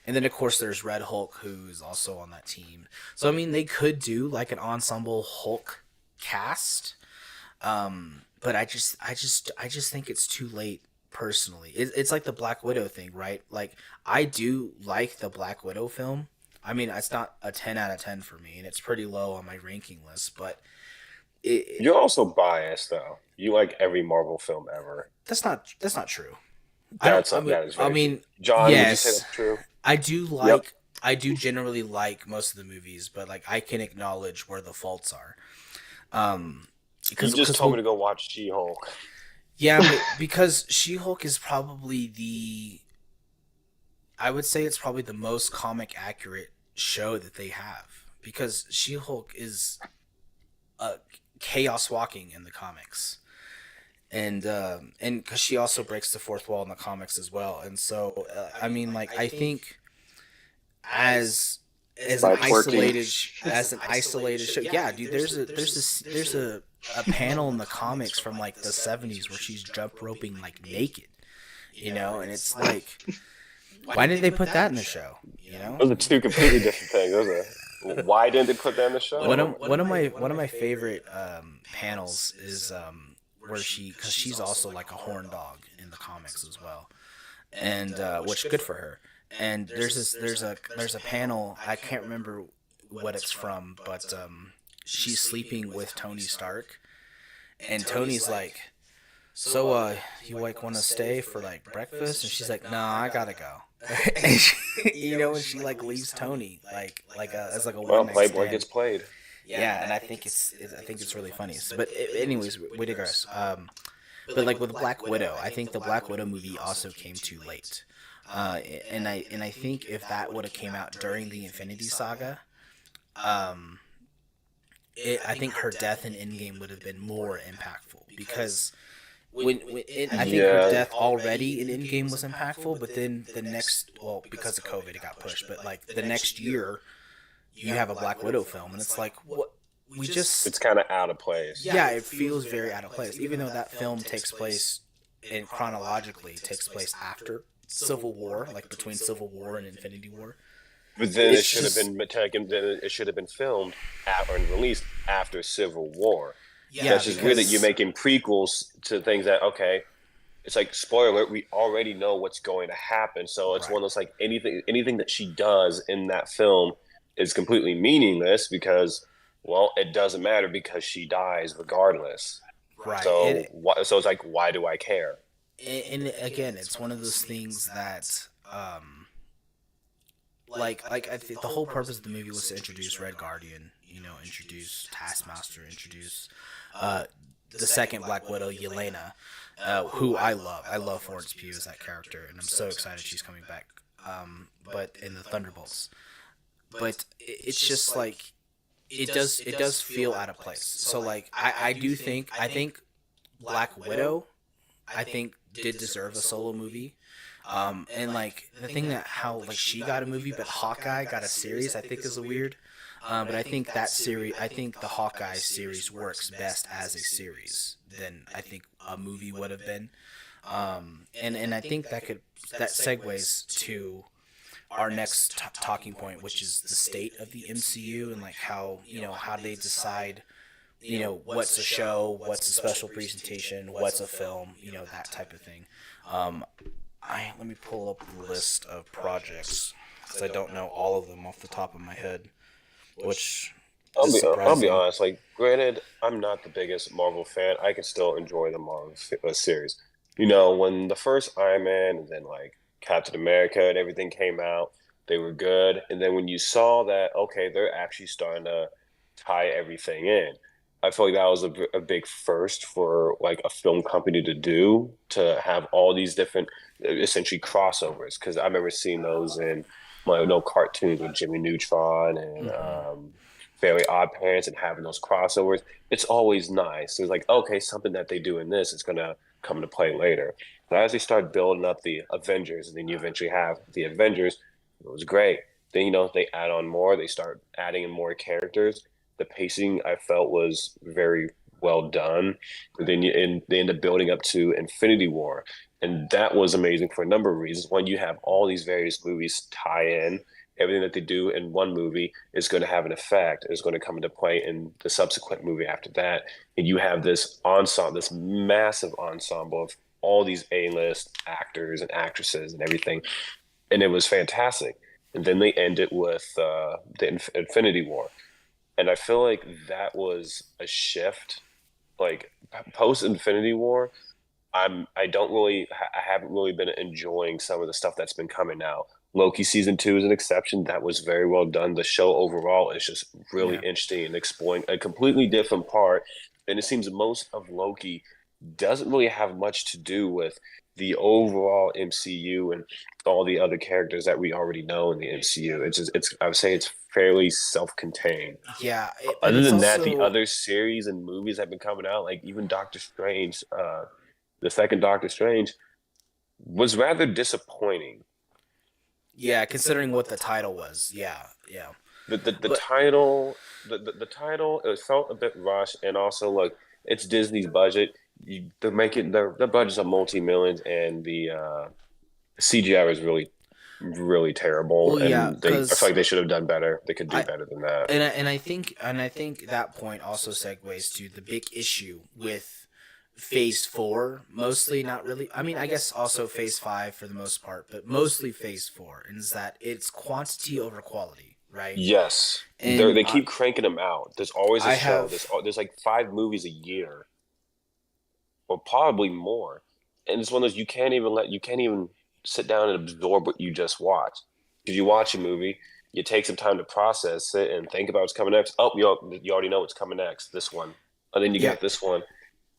And then of course there's Red Hulk, who is also on that team. So I mean, they could do like an ensemble Hulk cast, but I just think it's too late. Personally, it's like the Black Widow thing, right? Like, I do like the Black Widow film. I mean, it's not a 10 out of 10 for me, and it's pretty low on my ranking list, but you're also biased, though. You like every Marvel film ever. That's not true. That is very true. John, yes, would you say that's true? I do like. Yep. I do generally like most of the movies, but like, I can acknowledge where the faults are. Because you just told me to go watch She-Hulk. Yeah, but because She-Hulk is probably I would say it's probably the most comic accurate show that they have, because She-Hulk is chaos walking in the comics, and because she also breaks the fourth wall in the comics as well, and so I mean, like, I think as an isolated show, yeah, dude, there's a panel in the comics from like the 70s where she's jump roping like naked, and it's like, why did they put that in the show? Those are two completely different things. Why didn't they put that in the show? One of my favorite panels is where because she's also like a horn dog in the comics as well, and which good for her. And there's a panel, I can't remember what it's from, but she's sleeping with Tony Stark, and Tony's like, so you like want to stay for like breakfast? And she's like, no, I gotta go. And she, and she like leaves Tony like as like a one night stand. Playboy gets played. Yeah, and I think it's really funny. But anyways, we digress. But like with Black Widow, I think the Black Widow movie also came too late. And I think if that would have came out during the Infinity Saga, I think her death in Endgame would have been more impactful, because I think her death already in Endgame was impactful, but then because of COVID it got pushed, but like the next year you have a Black Widow film, and it's like, what? It's kind of out of place. Yeah, it feels very out of place, even though that film takes place chronologically takes place after Civil War, like between Civil War and Infinity War. But then it should have been taken. Then it should have been filmed and released after Civil War. Yeah, that's just weird that you're making prequels to things that, okay, it's like, spoiler alert, we already know what's going to happen. So it's one of those, like, anything that she does in that film is completely meaningless, because, well, it doesn't matter because she dies regardless. Right. So so it's like, why do I care? And again, it's one of those things that, like I think the whole purpose of the movie was to introduce Red Guardian, introduce Taskmaster, introduce the second Black Widow, Yelena, who I love. I love Florence Pugh as that character, and I'm so excited she's coming back. But in the Thunderbolts, but it's just like, it does feel out of place. So like, I think Black Widow, did deserve a solo movie. And like, the thing that how like she got a movie but Hawkeye got a series, I think is a weird. But I think the Hawkeye series works best as a series than I think a movie would have been. And I think that segues to our next talking point, which is the state of the MCU and like how how they decide what's a show, what's a special presentation, what's a film, that type of thing. Let me pull up the list of projects because I don't know all of them off the top of my head, which is surprising. I'll be honest. Like, granted, I'm not the biggest Marvel fan. I can still enjoy the Marvel series. When the first Iron Man and then like Captain America and everything came out, they were good. And then when you saw that, okay, they're actually starting to tie everything in. I feel like that was a big first for like a film company to do, to have all these different essentially crossovers. Because I remember seeing those in cartoons with Jimmy Neutron and Fairly Odd Parents and having those crossovers. It's always nice. It's like, okay, something that they do in this is going to come into play later. But as they start building up the Avengers, and then you eventually have the Avengers, it was great. Then, they add on more. They start adding in more characters. The pacing I felt was very well done. Then they end up building up to Infinity War. And that was amazing for a number of reasons. One, you have all these various movies tie in. Everything that they do in one movie is going to have an effect. It's going to come into play in the subsequent movie after that. And you have this ensemble, this massive ensemble of all these A-list actors and actresses and everything. And it was fantastic. And then they end it with the Infinity War. And I feel like that was a shift. Like post Infinity War, I haven't really been enjoying some of the stuff that's been coming out. Loki season 2 is an exception. That was very well done. The show overall is just really interesting and exploring a completely different part. And it seems most of Loki doesn't really have much to do with the overall MCU and all the other characters that we already know in the MCU. I would say it's fairly self-contained. Yeah. Other than that, the other series and movies that have been coming out, like even Doctor Strange, the second Doctor Strange, was rather disappointing. Yeah, considering what the title was. Yeah. The title, it felt a bit rushed, and also like it's Disney's budget. They're making their budgets are multi-millions, and the CGI was really, really terrible. Well, yeah, and I feel like they should have done better. They could do better than that. And I think that point also segues to the big issue with Phase 4, mostly, not really. I mean, I guess also Phase 5 for the most part, but mostly Phase 4, and is that it's quantity over quality, right? Yes, and they keep cranking them out. There's always a show. There's like 5 movies a year, or probably more, and it's one of those you can't even sit down and absorb what you just watched. Because you watch a movie, you take some time to process it and think about what's coming next. Oh, you already know what's coming next. This one, and then you got this one.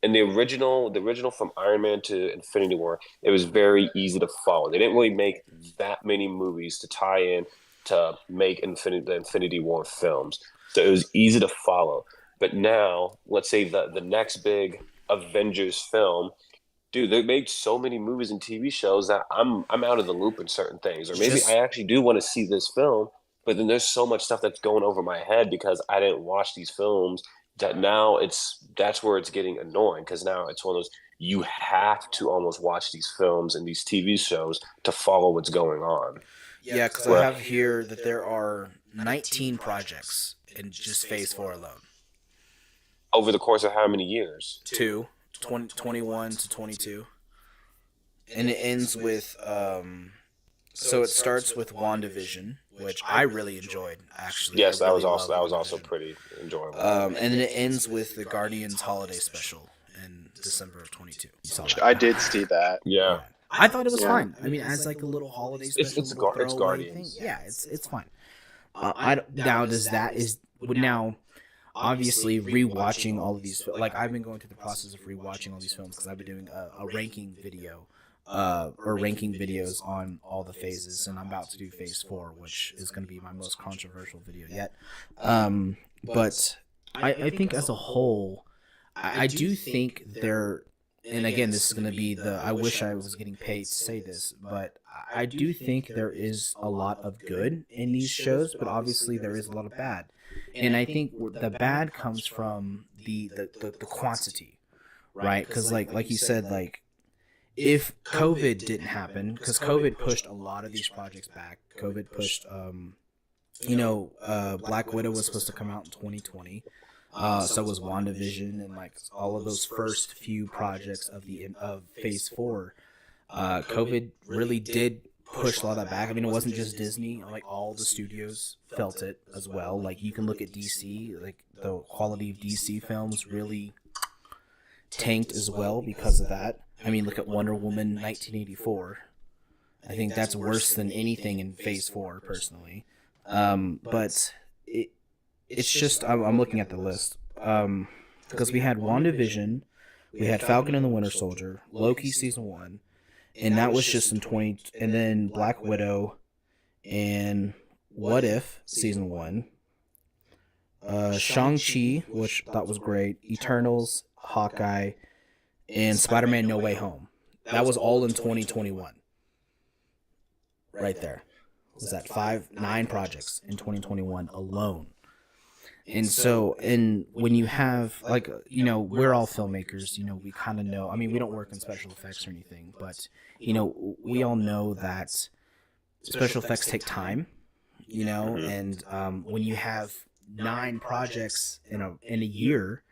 And the original from Iron Man to Infinity War, it was very easy to follow. They didn't really make that many movies to tie in to make the Infinity War films. So it was easy to follow. But now, let's say the next big Avengers film, dude, they made so many movies and TV shows that I'm out of the loop in certain things. Or maybe I actually do want to see this film, but then there's so much stuff that's going over my head because I didn't watch these films. That now that's where it's getting annoying, because now it's one of those you have to almost watch these films and these TV shows to follow what's going on. Yeah, because I have here that there are 19 projects in just Phase 4 alone. Over the course of how many years? 21 to 22. And it ends with so it starts with WandaVision, which I really enjoyed, actually. Yes, that was also pretty enjoyable. And then it ends with the Guardians Holiday Special in December of 22. You saw that? I did see that. Yeah. I thought it was fine. I mean, as like a little holiday special, it's Guardians. Thing. Yeah, it's fine. Now obviously rewatching all of these, like I've been going through the process of rewatching all these films because I've been doing a ranking video. Or ranking videos on all the phases, and I'm about to do Phase 4, which is going to be my most controversial video yet. But I think as a whole, I do think there, and again, this is going to be I wish I was getting paid to say this, but I do think there is a lot of good in these shows, but obviously there is a lot of bad. And I think the bad comes from the quantity, right? Because like you said, like, if COVID didn't happen, because COVID pushed a lot of these projects back. COVID pushed, Black Widow was supposed to come out in 2020. So was WandaVision and like all of those first few projects of Phase 4. COVID really did push a lot of that back. I mean, it wasn't just Disney. Like all the studios felt it as well. Like you can look at DC. Like the quality of DC films really tanked as well because of that. I mean, look at Wonder Woman 1984. I think that's worse than anything in Phase 4, personally. But it's just, I'm looking at the list. Because we had WandaVision, we had Falcon and the Winter Soldier, Loki Season 1, and that was just in 20, and then Black Widow, and What If Season 1, Shang-Chi, which I thought was great, Eternals, Hawkeye, and Spider-Man No Way Home. That was all in 2021. Right there. Was that 9 projects in 2021 alone. And so, and when you have, like, we're all filmmakers, we kind of know, I mean, we don't work in special effects or anything, but, we all know that special effects take time, and when you have 9 projects in a year,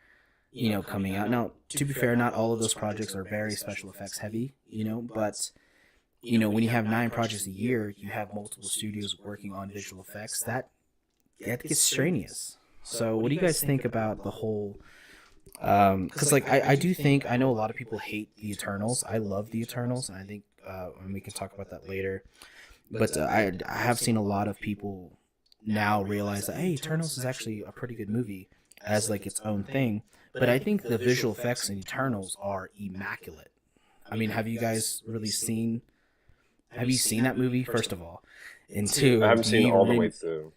coming out. Now, to be fair, not all of those projects are very special effects heavy, but, when you have 9 projects a year, you have multiple studios working on visual effects, that gets strenuous. So what do you guys think about the whole, because, like, I do think, I know a lot of people hate the Eternals. I love the Eternals, and I think, and we can talk about that later, but I have seen a lot of people now realize that, hey, Eternals is actually a pretty good movie as, like, its own thing. But I think the visual effects in Eternals are immaculate. I mean, have you guys really seen that movie, first of all? And two, I haven't seen it all the way through.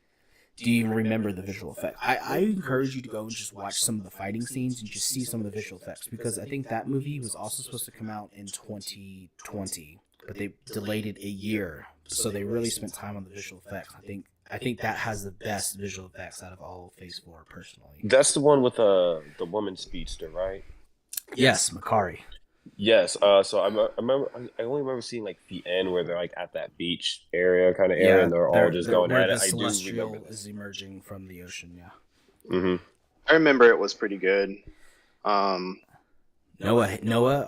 Do you even remember the visual effect? I encourage you to go and just watch some of the fighting scenes and just see some of the visual effects, because I think that movie was also supposed to come out in 2020, but they delayed it a year. So they really spent time on the visual effects. I think that has the best visual effects out of all of Phase 4, personally. That's the one with the woman speedster, right? Yes, Makari. Yes. So I only remember seeing like the end where they're like at that beach area kind of area, and they're all just going at it. The I do celestial remember that. is emerging from the ocean. Yeah. Mm-hmm. I remember it was pretty good. Noah,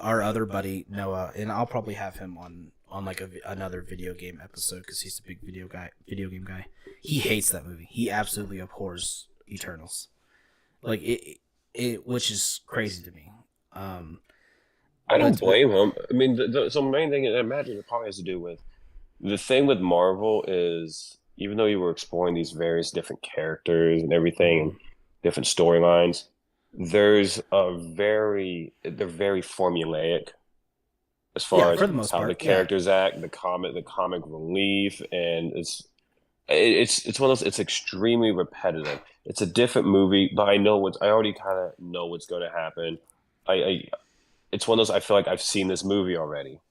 our other buddy Noah, and I'll probably have him on like another video game episode because he's a big video game guy. He hates that movie. He absolutely abhors Eternals, like it, which is crazy to me. I don't blame him. I mean, so the main thing I imagine it probably has to do with the thing with Marvel is, even though you were exploring these various different characters and everything, and different storylines, they're very formulaic as far as how the characters act, the comic relief, and it's one of those. It's extremely repetitive. It's a different movie, but I already kind of know what's going to happen. It's one of those, I feel like I've seen this movie already,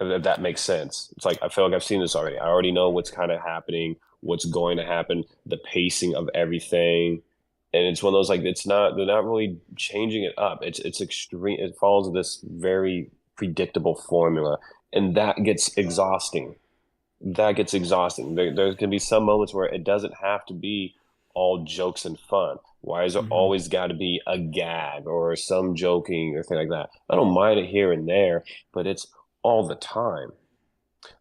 if that makes sense. It's like, I feel like I've seen this already. I already know what's kind of happening, what's going to happen, the pacing of everything. And it's one of those, like, they're not really changing it up. It's extreme. It follows this very predictable formula, and that gets exhausting. There can be some moments where it doesn't have to be all jokes and fun. Why is there always got to be a gag or some joking or thing like that? I don't mind it here and there, but it's all the time.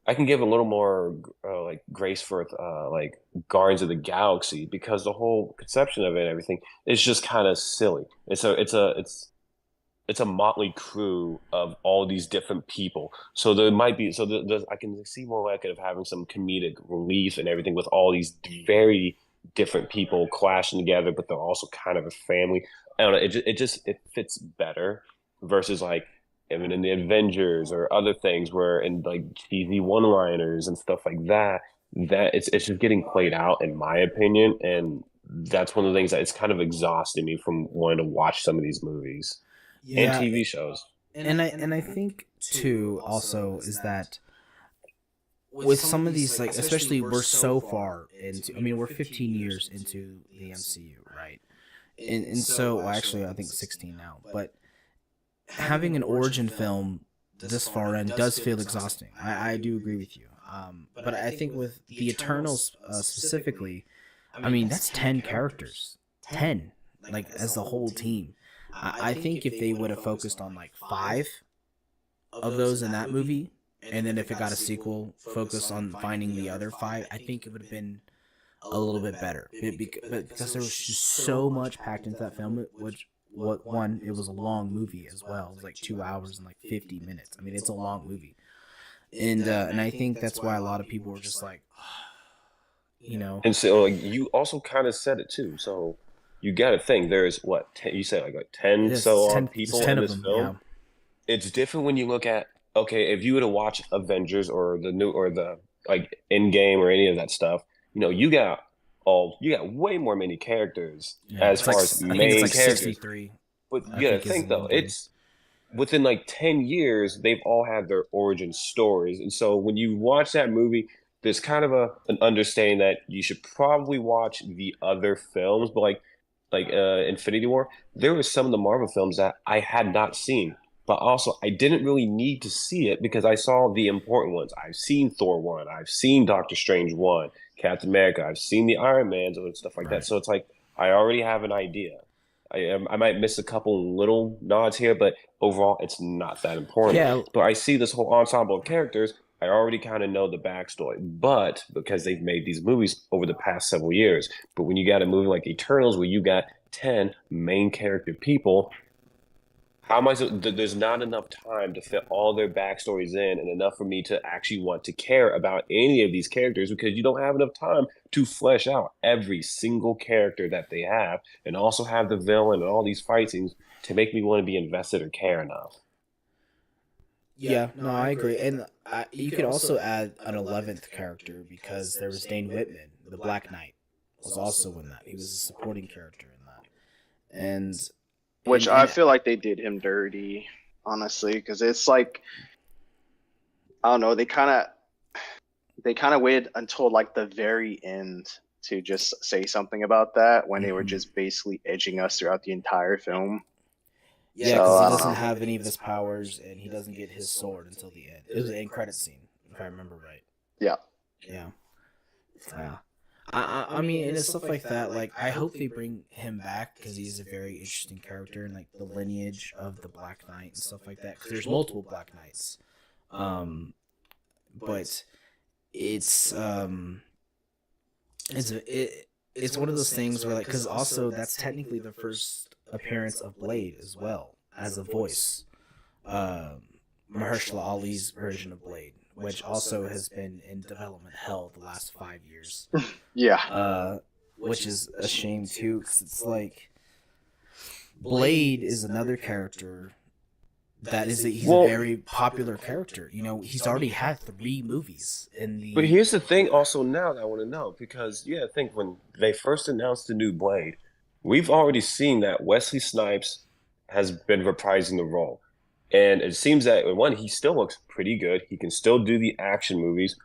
I can give a little more like grace for like Guardians of the Galaxy, because the whole conception of it and everything is just kind of silly. It's a motley crew of all these different people. So there might be I can see more likely of having some comedic relief and everything with all these very different people clashing together, but they're also kind of a family. I don't know. It fits better versus like even in the Avengers or other things where in like cheesy one-liners and stuff like that. That it's just getting played out, in my opinion, and that's one of the things that it's kind of exhausting me from wanting to watch some of these movies and TV shows. And I think too also is that with some of these, like, especially we're so far into, I mean, we're 15 years into the MCU, right? And so, well, actually, I think 16 now, but having an origin film this far in does feel exhausting. I do agree with you. But I think with the Eternals specifically, I mean, that's 10 characters. 10, like, as the whole team. I think if they would have focused on, like, 5 of those in that movie, and then if it got a sequel, focus on finding the other 5, I think it would have been a little bit better. But because there was just so much packed into that film, it was a long movie as well. It was like 2 hours and like 50 minutes. I mean, it's a long movie. And I think that's why a lot of people were just like, you know. And so you also kind of said it too. So you got to think there's what 10, you said like 10 people in this film. Yeah. It's different when you look at, okay, if you were to watch Avengers or the like Endgame or any of that stuff, you know, you got way more many characters as far as main characters. 63. But you gotta think though, it's within like 10 years, they've all had their origin stories. And so when you watch that movie, there's kind of an understanding that you should probably watch the other films. But like Infinity War, there were some of the Marvel films that I had not seen. But also, I didn't really need to see it because I saw the important ones. I've seen Thor 1. I've seen Doctor Strange 1, Captain America. I've seen the Iron Mans and stuff like that. So it's like I already have an idea. I might miss a couple little nods here, but overall, it's not that important. Yeah. But I see this whole ensemble of characters. I already kind of know the backstory. But because they've made these movies over the past several years. But when you got a movie like Eternals where you got 10 main character people, how am I so there's not enough time to fit all their backstories in and enough for me to actually want to care about any of these characters because you don't have enough time to flesh out every single character that they have and also have the villain and all these fight scenes to make me want to be invested or care enough. Yeah, no, I agree. And you could also add an 11th character because there was Dane Whitman, the Black Knight, was also in that. He was a supporting character in that. And which I feel like they did him dirty, honestly, because it's like, I don't know, they kind of waited until like the very end to just say something about that when they were just basically edging us throughout the entire film. Yeah, because he doesn't have any of his powers and he doesn't get his sword until the end. It was the end credit scene, if I remember right. Yeah. Yeah. Yeah. I mean, and it's stuff like that. Like, I hope they bring him back because he's a very interesting character and like the lineage of the Black Knight and stuff like that. Because there's multiple Black Knights, but it's one of those things where like because also that's technically the first appearance of Blade as well as a voice, Mahershala Ali's version of Blade, which also has been in development hell the last 5 years. Yeah. Which is a shame too, because it's like Blade is another character that he's a very popular character. You know, he's already had 3 movies in the. But here's the thing, also now that I want to know because I think when they first announced the new Blade, we've already seen that Wesley Snipes has been reprising the role. And it seems that, one, he still looks pretty good. He can still do the action movies.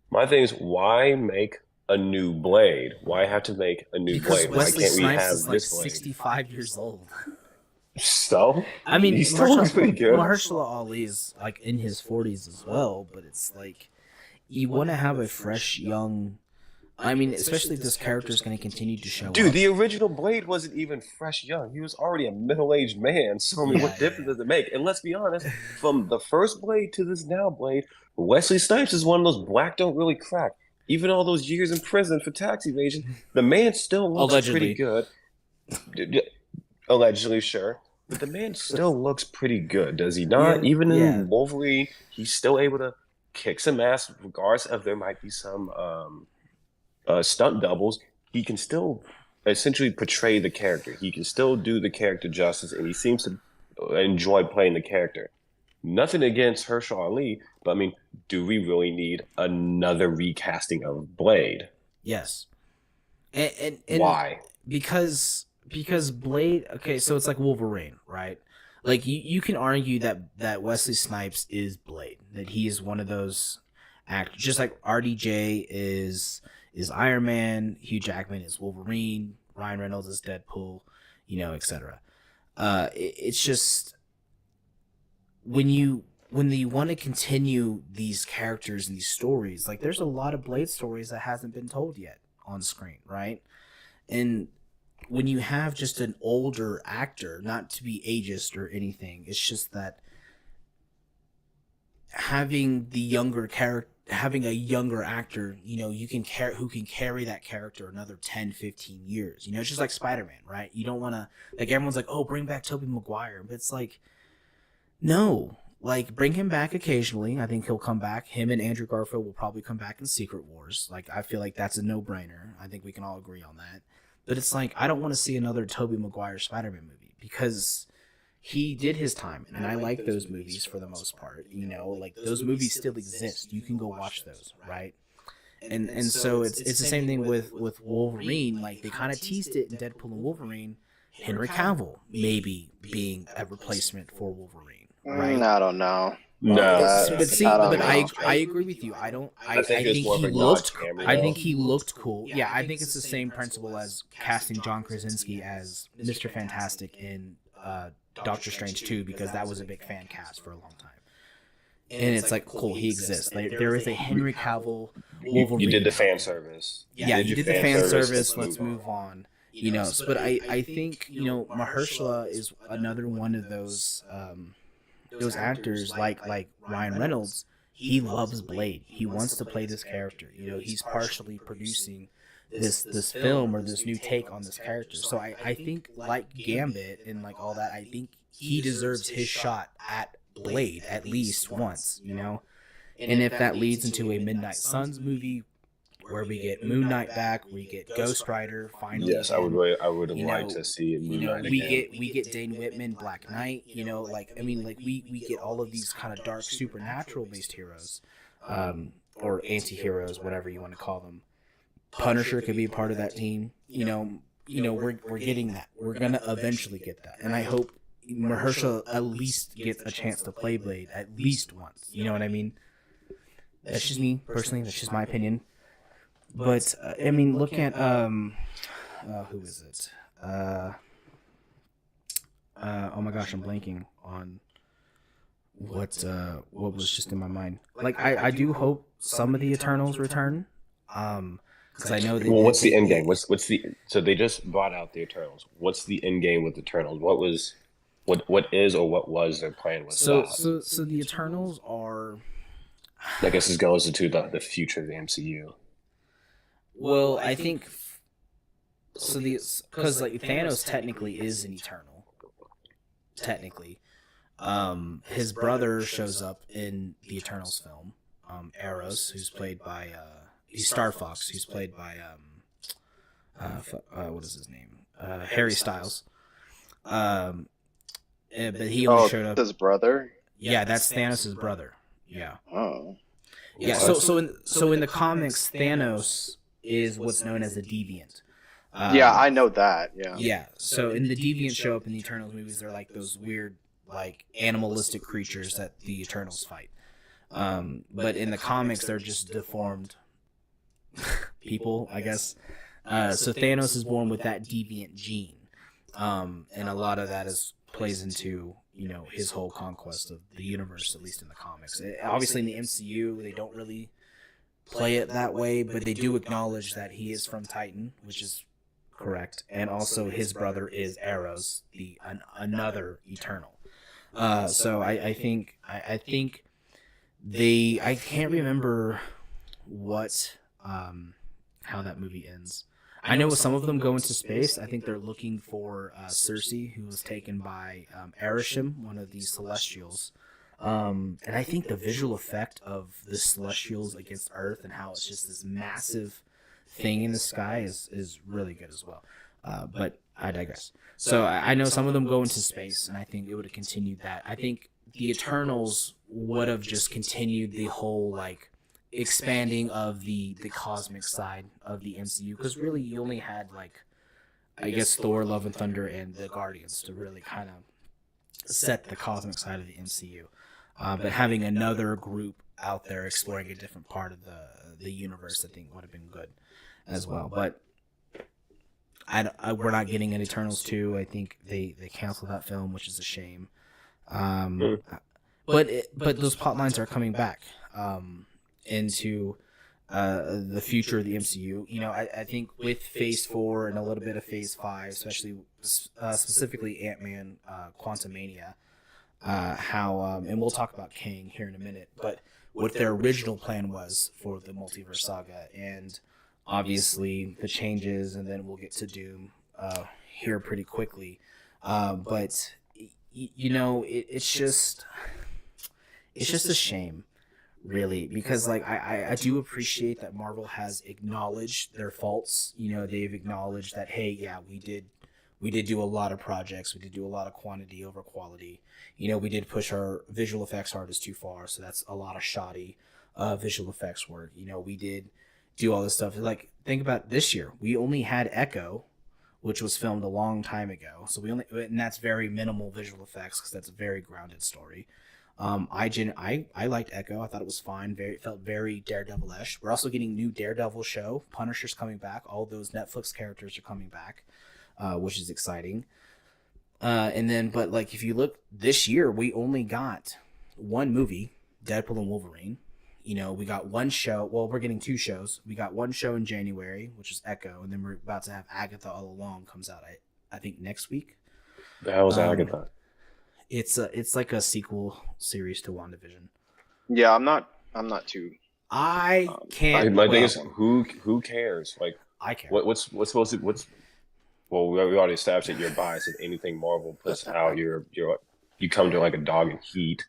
My thing is, why make a new Blade? Why have to make a new Blade? Why Wesley can't we Snipes have is like this Blade? 65 years old. So? I mean, he still looks pretty good. Mahershala Ali is like in his 40s as well, but it's like you want to have a fresh, young. I mean, especially if this character is going to continue to show up. Dude, the original Blade wasn't even fresh young. He was already a middle-aged man. So, I mean, what difference does it make? And let's be honest, from the first Blade to this now Blade, Wesley Snipes is one of those black don't really crack. Even all those years in prison for tax evasion, the man still looks pretty good. Allegedly, sure. But the man still looks pretty good, does he not? Yeah, Even in Wolverine, he's still able to kick some ass, regardless of there might be some stunt doubles. He can still essentially portray the character. He can still do the character justice, and he seems to enjoy playing the character. Nothing against Mahershala Ali, but I mean, do we really need another recasting of Blade? Yes. And why? Because Blade. Okay, so it's like Wolverine, right? Like you can argue that Wesley Snipes is Blade, that he is one of those actors, just like RDJ is Iron Man, Hugh Jackman is Wolverine, Ryan Reynolds is Deadpool, etc. It's just when you when you want to continue these characters and these stories, like there's a lot of Blade stories that hasn't been told yet on screen, right? And when you have just an older actor, not to be ageist or anything, it's just that having a younger actor, you can who can carry that character another 10, 15 years. It's just like Spider-Man, right? You don't want to, like, everyone's like, oh, bring back Tobey Maguire. But it's like, no, like, bring him back occasionally. I think he'll come back. Him and Andrew Garfield will probably come back in Secret Wars. Like, I feel like that's a no-brainer. I think we can all agree on that. But it's like, I don't want to see another Tobey Maguire Spider-Man movie because he did his time, and I like those movies for the most part. Like, those movies still exist. You can go watch those, right? And so it's the same thing with Wolverine. Like, they kind of teased it in Deadpool and Wolverine. Henry Cavill maybe being a replacement for Wolverine, right? I don't know. No, But I agree with you. I think he looked cool. Yeah, I think it's the same principle as casting John Krasinski as Mr. Fantastic in Doctor Strange 2, because that was a big fan cast for a long time. And it's like, cool, he exists. Like, there is a Henry Cavill Wolverine. You did the fan service. Yeah, you did the fan service. Let's move on. But I think, Mahershala is another one of those actors like Ryan Reynolds. He loves Blade. He wants to play this character. He's partially producing this film or this new take on this character. So I think, like Gambit and like all that, I think he deserves his shot at Blade at least once, And if that leads into a Midnight Suns movie where we get Moon Knight back, we get Ghost Rider finally. Yes, I would have liked to see it. We get Dane Whitman, Black Knight. We get all of these kind of dark supernatural based heroes, or anti-heroes, whatever you want to call them. Punisher could be a part of that team. We're getting that. We're gonna eventually get that, and I hope Mahershala at least gets a chance to play Blade at least once. You know what I mean? That's just me personally. That's just my opinion. But look at who is it? Oh my gosh, I'm blanking on what was just in my mind. Like, I do hope some of the Eternals return. Because I know that. Well, what's the end game? What's the? So they just brought out the Eternals. What's the end game with the Eternals? What was their plan with that? So the Eternals are. I guess this goes into the future of the MCU. Well, I think so. Because like Thanos technically is an Eternal. Technically, his brother shows up in the Eternals film. Eros, who's played by he's Star Fox, who's played by what is his name? Harry Styles. But he only showed up. His brother. Yeah, that's Thanos' brother. Yeah. Oh. Yeah. So in the comics, Thanos is what's known as a deviant. Yeah, I know that. Yeah. Yeah. So in the deviants show up in the Eternals movies, they're like those weird, like animalistic creatures that the Eternals fight. But in the comics, they're just deformed people, I guess. So Thanos is born with that deviant gene, and a lot of that plays into his whole conquest of the universe, at least in the comics. Obviously, in the MCU, they don't really play it that way, but they do acknowledge that he is from Titan, which is correct, and also his brother is Eros, another Eternal. So I think I can't remember how that movie ends. I know some of them go into space. I think they're looking for Cersei, who was taken by Arishem, one of these Celestials. And I think the visual effect of the Celestials against Earth and how it's just this massive thing in the sky is really good as well. But I digress. So I know some of them go into space, and I think it would have continued that. I think the Eternals would have just continued the whole, like, expanding of the cosmic side of the MCU, because really you only had, like, I guess Thor, Love and Thunder, and the Guardians to really kind of set the cosmic side of the MCU. But having another group out there exploring a different part of the universe, I think would have been good as well. But we're not getting an Eternals 2. I think they canceled that film, which is a shame. but those plot lines are coming back into the future of the MCU. You know, I think with Phase 4 and a little bit of Phase 5, especially specifically Ant-Man, Quantumania, how and we'll talk about Kang here in a minute, but what their original plan was for the multiverse saga, and obviously the changes, and then we'll get to Doom here pretty quickly. But you know, it's just a shame, really, because like I do appreciate that Marvel has acknowledged their faults. You know, they've acknowledged that, hey, yeah, we did do a lot of projects, we did do a lot of quantity over quality. You know, we did push our visual effects artists too far, so that's a lot of shoddy visual effects work. You know, we did do all this stuff. Like, think about this year, we only had Echo, which was filmed a long time ago, so and that's very minimal visual effects because that's a very grounded story. I liked Echo. I thought it was fine. It felt very Daredevil-ish. We're also getting new Daredevil show. Punisher's coming back. All those Netflix characters are coming back, which is exciting. And then, but like, if you look this year, we only got one movie, Deadpool and Wolverine. You know, we got one show. Well, we're getting two shows. We got one show in January, which is Echo, and then we're about to have Agatha All Along comes out, I think, next week. The hell is Agatha? It's like a sequel series to WandaVision. Yeah, I'm not too. I can't. My thing is, who cares? Like, I care. What's supposed to Well, we already established that you're biased. If anything Marvel puts out, you come to like a dog in heat.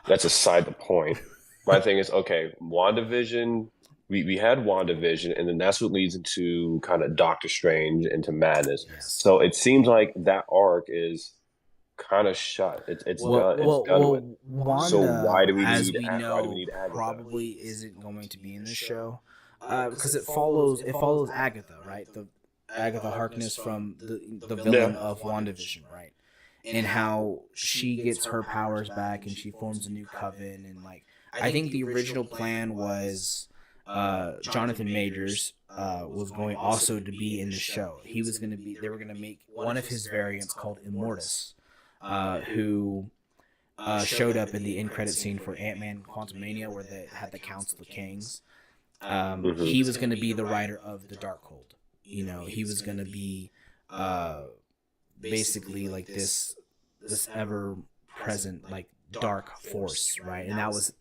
That's aside the point. My thing is, okay, WandaVision. We had WandaVision, and then that's what leads into kind of Doctor Strange, into Madness. Yes. So it seems like that arc is kind of shut. It's done with. Wanda, so why do we as need? we Why know, do we need Agatha? probably isn't going to be in this show because it follows Agatha, right? The Agatha Harkness from the villain of WandaVision, right? And how she gets her powers back and she forms a new coven, and like I think the original plan was Jonathan Majors was going also to be in the show. He was going to be. They were going to make one of his variants called Immortus, who showed up in the end credit scene for Ant-Man Quantumania, where they had the Council of Kangs. He was going to be the writer of the Darkhold. You know, he was going to be basically like this ever present like dark force, right? And that was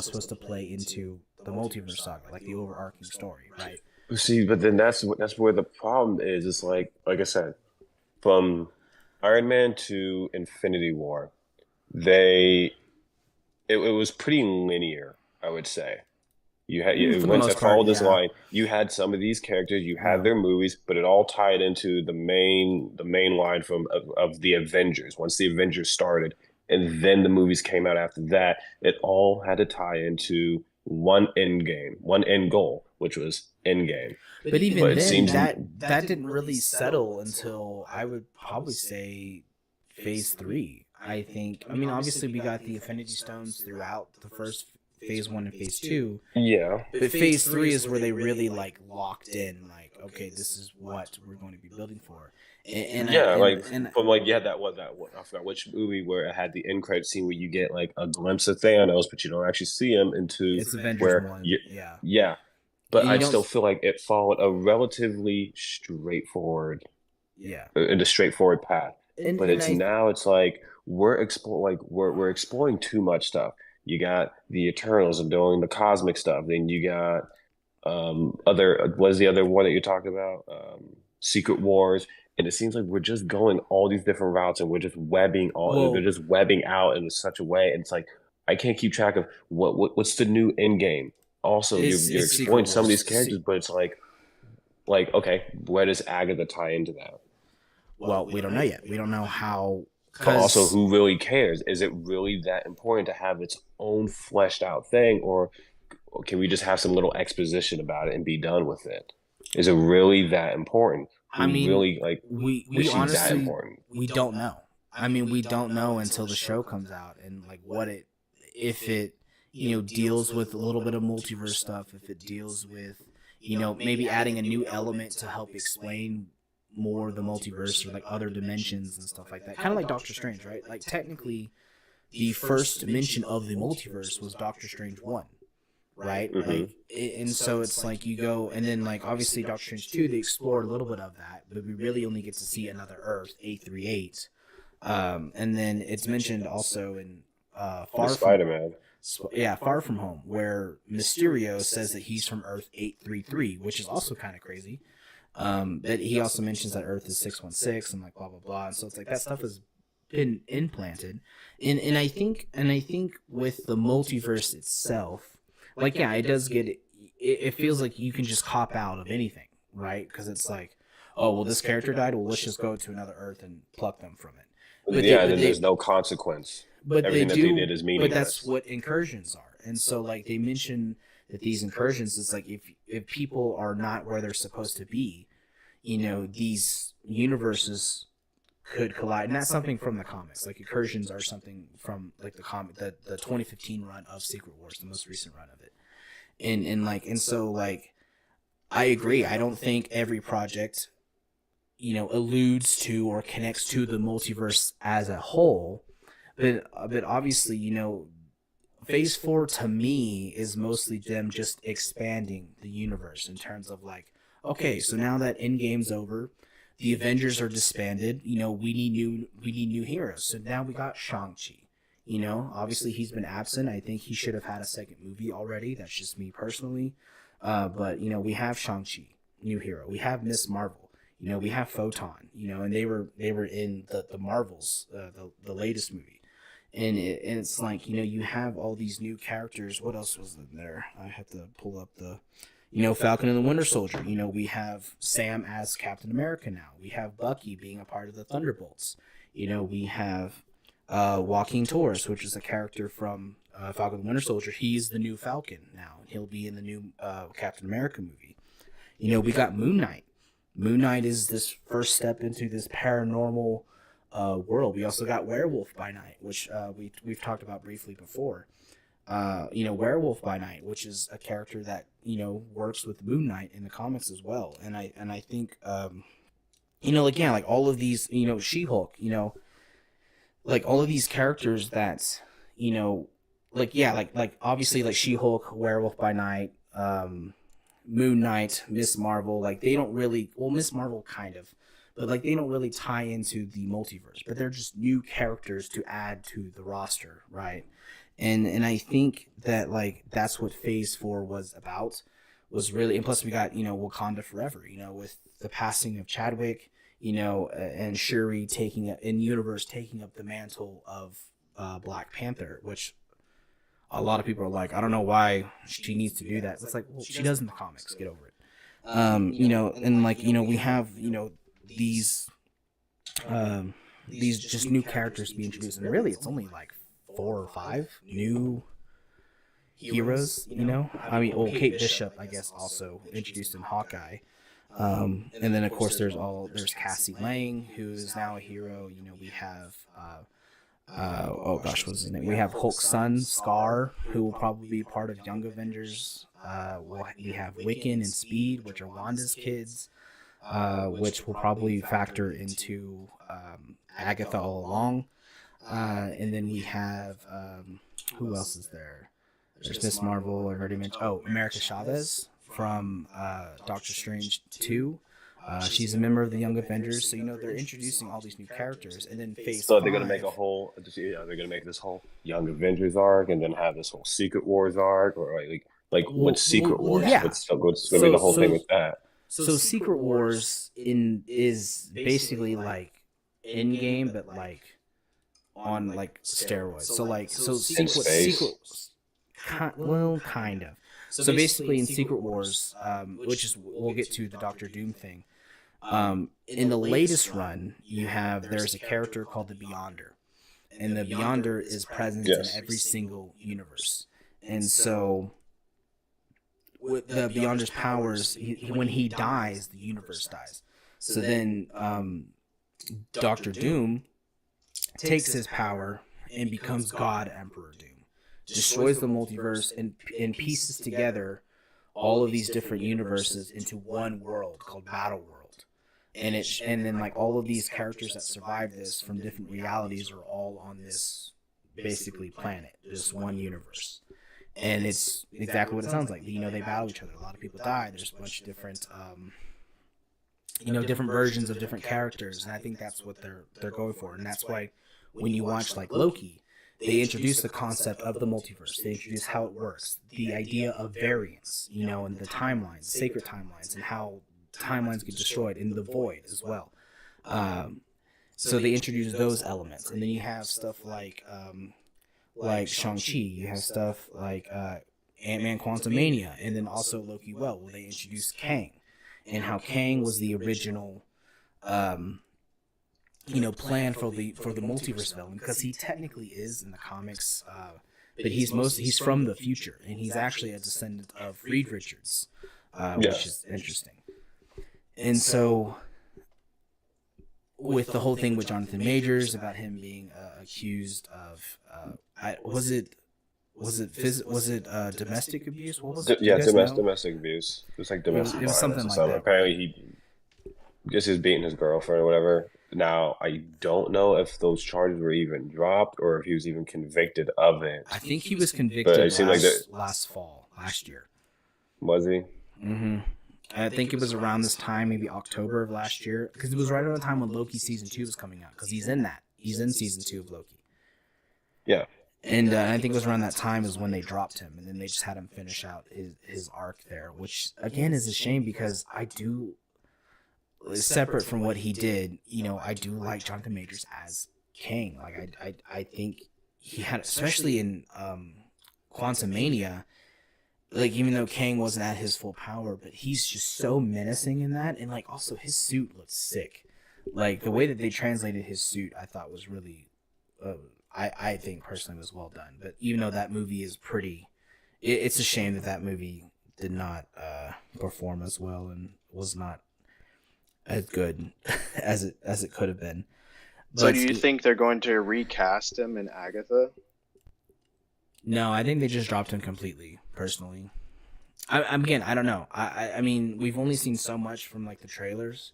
supposed to play into the multiverse saga, like the overarching story, right? See, but then that's where the problem is. It's like I said, from Iron Man to Infinity War, it was pretty linear, I would say. Once it followed this line, you had some of these characters, you had their movies, but it all tied into the main line of the Avengers. Once the Avengers started, and then the movies came out after that, it all had to tie into one end goal, which was Endgame. But even then, that didn't really settle until I would probably say Phase 3. I think. I mean, obviously we got the Infinity Stones throughout the first Phase 1 and Phase 2. Yeah. But Phase 3 is where they really like locked in, like, okay, this is what we're going to be building for. And you had that I forgot which movie where it had the end credit scene where you get like a glimpse of Thanos, but you don't actually see him it's Avengers 1. Yeah. But I still feel like it followed a relatively straightforward path. It's like we're exploring too much stuff. You got the Eternals and doing the cosmic stuff. Then you got what is the other one that you're talking about? Secret Wars. And it seems like we're just going all these different routes, and we're just webbing they're just webbing out in such a way. And it's like I can't keep track of what's the new end game. Also, you're exploring some of these characters, but it's like okay, where does Agatha tie into that? Well, we don't know yet. We don't know how. But also, who really cares? Is it really that important to have its own fleshed out thing, or can we just have some little exposition about it and be done with it? Is it really that important? I mean, really we honestly we don't know. I mean, we don't know until the show comes out and like if it deals with a little bit of multiverse stuff, if it deals with maybe adding a new element to help explain more of the multiverse or like other dimensions and stuff like that. Kind of like Doctor Strange, right? Like technically the first mention of the multiverse was Doctor Strange 1. Right? Like, and so it's like you go, and then like obviously Doctor Strange 2, they explored a little bit of that, but we really only get to see another Earth, 838. And then it's mentioned also in Spider-Man. Far From Home, where Mysterio says that he's from Earth 833, which is also kind of crazy. But he also mentions that Earth is 616 and like blah blah blah, and so it's like that stuff has been implanted, and I think with the multiverse itself. Like, yeah, it does get it. It feels like you can just cop out of anything, right? Because it's like, oh, well, this character died. Well, let's just go to another Earth and pluck them from it. But then there's no consequence. But everything that they did is meaningless. But that's what incursions are. And so, like, they mention that these incursions, it's like if people are not where they're supposed to be, these universes could collide. And that's something from the comics. Like, incursions are something from like the comic, the 2015 run of Secret Wars, the most recent run of it. And so I agree. I don't think every project alludes to or connects to the multiverse as a whole, but obviously Phase 4 to me is mostly them just expanding the universe in terms of like, okay, so now that Endgame's over, the Avengers are disbanded. We need new heroes. So now we got Shang-Chi. Obviously he's been absent. I think he should have had a second movie already. That's just me personally. But we have Shang-Chi, new hero. We have Miss Marvel. We have Photon. And they were in the Marvels, the latest movie. And it's like you have all these new characters. What else was in there? I have to pull up the. Falcon and the Winter Soldier. We have Sam as Captain America now. We have Bucky being a part of the Thunderbolts. We have Joaquin Torres, which is a character from Falcon and the Winter Soldier. He's the new Falcon now. He'll be in the new Captain America movie. We got Moon Knight. Moon Knight is this first step into this paranormal world. We also got Werewolf by Night, which we've talked about briefly before. Werewolf by Night, which is a character that works with Moon Knight in the comics as well, and I think like all of these She-Hulk, like all of these characters that like obviously like She-Hulk, Werewolf by Night, Moon Knight, Miss Marvel, like they don't really, well, Miss Marvel kind of, but like they don't really tie into the multiverse, but they're just new characters to add to the roster, right? And I think that like that's what Phase 4 was about, was really, and plus we got Wakanda Forever, with the passing of Chadwick, and Shuri taking up the mantle of Black Panther, which a lot of people are like, I don't know why she needs to do that. It's like, well, she does in the comics. Get over it. And like we have these just new characters to be introduced, and really it's only like 4 or 5 new heroes. I mean, well, Kate Bishop, I guess, also introduced in Hawkeye. And then of course there's Cassie Lang, who is now a hero. We have oh gosh, what's his name? We have Hulk's son, Scar, who will probably be part of Young Avengers. We have Wiccan and Speed, which are Wanda's kids, which will probably factor into Agatha All Along. And then we have who else is there? There's Miss Marvel. I've already mentioned. Oh, America Chavez from Doctor Strange 2. She's a member of the Young Avengers, so they're introducing all these new characters, and then Phase 5. So they're gonna make they're gonna make this whole Young Avengers arc, and then have this whole Secret Wars arc, or what's Secret Wars? Yeah. What's gonna be the whole thing with that? So Secret Wars is basically like Endgame, but like on like steroids. Kind of. So basically in Secret Wars, which is, we'll get to the Doctor Doom thing. In the latest run, there's a character called the Beyonder, and the Beyonder is present in every single universe. And so with the Beyonder's powers, when he dies, the universe dies. So then Doctor Doom takes his power and becomes God Emperor Doom, destroys the multiverse, and pieces together all of these different universes into one world called Battle World. And then like all of these characters that survive this from different realities are all on this basically planet, just one universe. And it's exactly what it sounds like. You know, they battle each other. A lot of people die. There's a bunch of different, different versions of different characters, and I think that's what they're going for. And that's why when you watch like Loki, they introduce the concept of the multiverse. They introduce how it works, the idea of variants, and the timelines, sacred timelines, and how timelines get destroyed in the void as well. So they introduce those elements, and then you have stuff like Shang-Chi. You have stuff like Ant-Man Quantumania, and then also Loki. Well, they introduced Kang, and how Kang was the original, plan for the multiverse villain, because he technically is in the comics, but he's from the future, and he's actually a descendant of Reed Richards, which is interesting. And so, with the whole thing with Jonathan Majors about him being accused of, was it domestic abuse? What was it? Yeah, domestic abuse. It was like domestic. It was something like that. Apparently, he was beating his girlfriend or whatever. Now, I don't know if those charges were even dropped or if he was even convicted of it. I think he was convicted last year. Was he? Mm-hmm. I think it was around this time, maybe October of last year, because it was right around the time when Loki season 2 was coming out, because he's in that. He's in season 2 of Loki. Yeah. And I think it was around that time is when they dropped him, and then they just had him finish out his arc there, which again is a shame, because I do, separate from what he did, I do like Jonathan Majors as Kang. Like I think he had, especially in Quantumania, like, even though Kang wasn't at his full power, but he's just so menacing in that, and like also his suit looks sick. Like the way that they translated his suit, I thought was really, I think personally was well done. But even though that movie is pretty, it's a shame that movie did not perform as well and was not as good as it could have been. But so do you think they're going to recast him in Agatha? No, I think they just dropped him completely, personally. I don't know. I mean, we've only seen so much from like the trailers.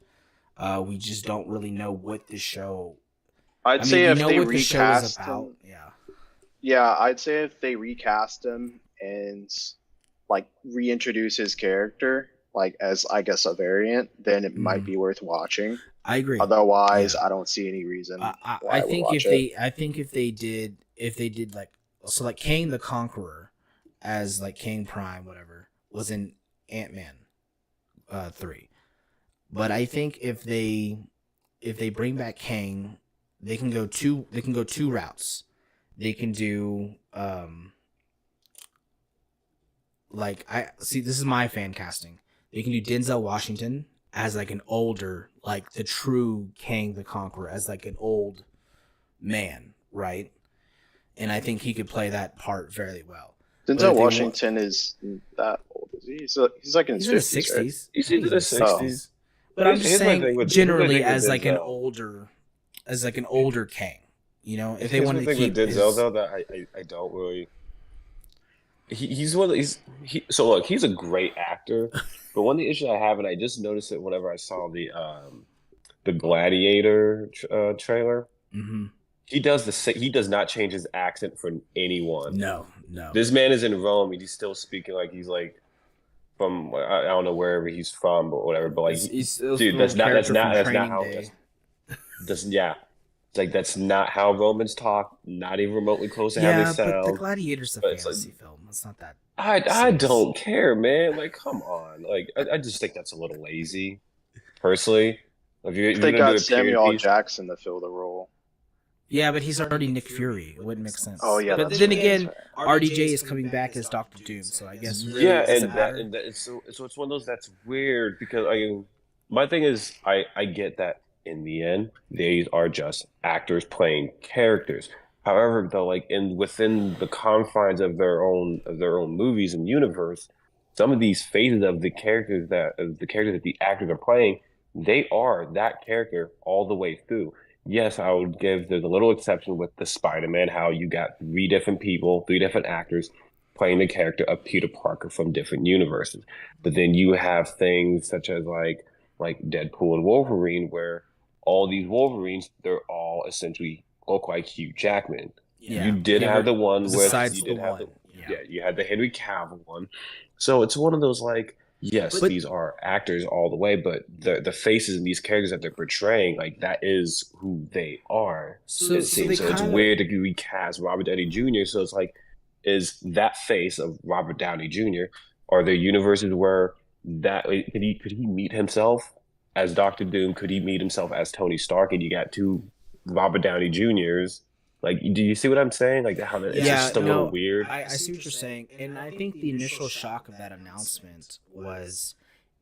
We just don't really know what the show. I'd say if they recast him, I'd say if they recast him and like reintroduce his character, like as I guess a variant, then it might be worth watching. I agree. Otherwise, I don't see any reason. I think if they did like. So like Kang the Conqueror as like Kang Prime, whatever, was in Ant-Man 3. But I think if they bring back Kang, they can go two routes. They can do this is my fan casting. They can do Denzel Washington as like an older, like the true Kang the Conqueror, as like an old man, right? And I think he could play that part very well. Denzel Washington is that old, is he? He's like in his 50s. Right? He's in his 60s. But I'm just saying, generally, as like an older Kang. If they want to keep Denzel, though, that I don't really. He's one of these. So look, he's a great actor, but one of the issues I have, and I just noticed it whenever I saw the Gladiator trailer. Mm-hmm. He does not change his accent for anyone. No. This man is in Rome, and he's still speaking like he's like from I don't know wherever he's from, but whatever. But like, dude, that's not how. It's like that's not how Romans talk. Not even remotely close to how they sound. But the Gladiator's a fantasy film. It's not that. I don't care, man. Like, come on. Like, I just think that's a little lazy, personally. If they got Samuel L. Jackson to fill the role. Yeah, but he's already Nick Fury. It wouldn't make sense. Oh yeah, but then again, RDJ is coming back as Doctor Doom, so I guess really so it's one of those that's weird because my thing is I get that in the end they are just actors playing characters. However, though, like within the confines of their own movies and universe, some of these phases of the characters that the actors are playing, they are that character all the way through. Yes, I would give there's a little exception with the Spider-Man, how you got three different actors playing the character of Peter Parker from different universes. But then you have things such as like Deadpool and Wolverine, where all these Wolverines, they're all essentially look like Hugh Jackman. You did have the one with besides you the did have one. yeah, you had the Henry Cavill one. So it's one of those like, yes, But these are actors all the way, but the faces and these characters that they're portraying, like that is who they are. so It so they seems so. It's kind of weird to recast Robert Downey Jr. So it's like, is that face of Robert Downey Jr. Are there universes where that could he meet himself as Doctor Doom? Could he meet himself as Tony Stark? And you got two Robert Downey Jr.'s. Like, do you see what I'm saying? Like how it's yeah, just a little weird. I see what you're saying, and I think the initial shock of that announcement was,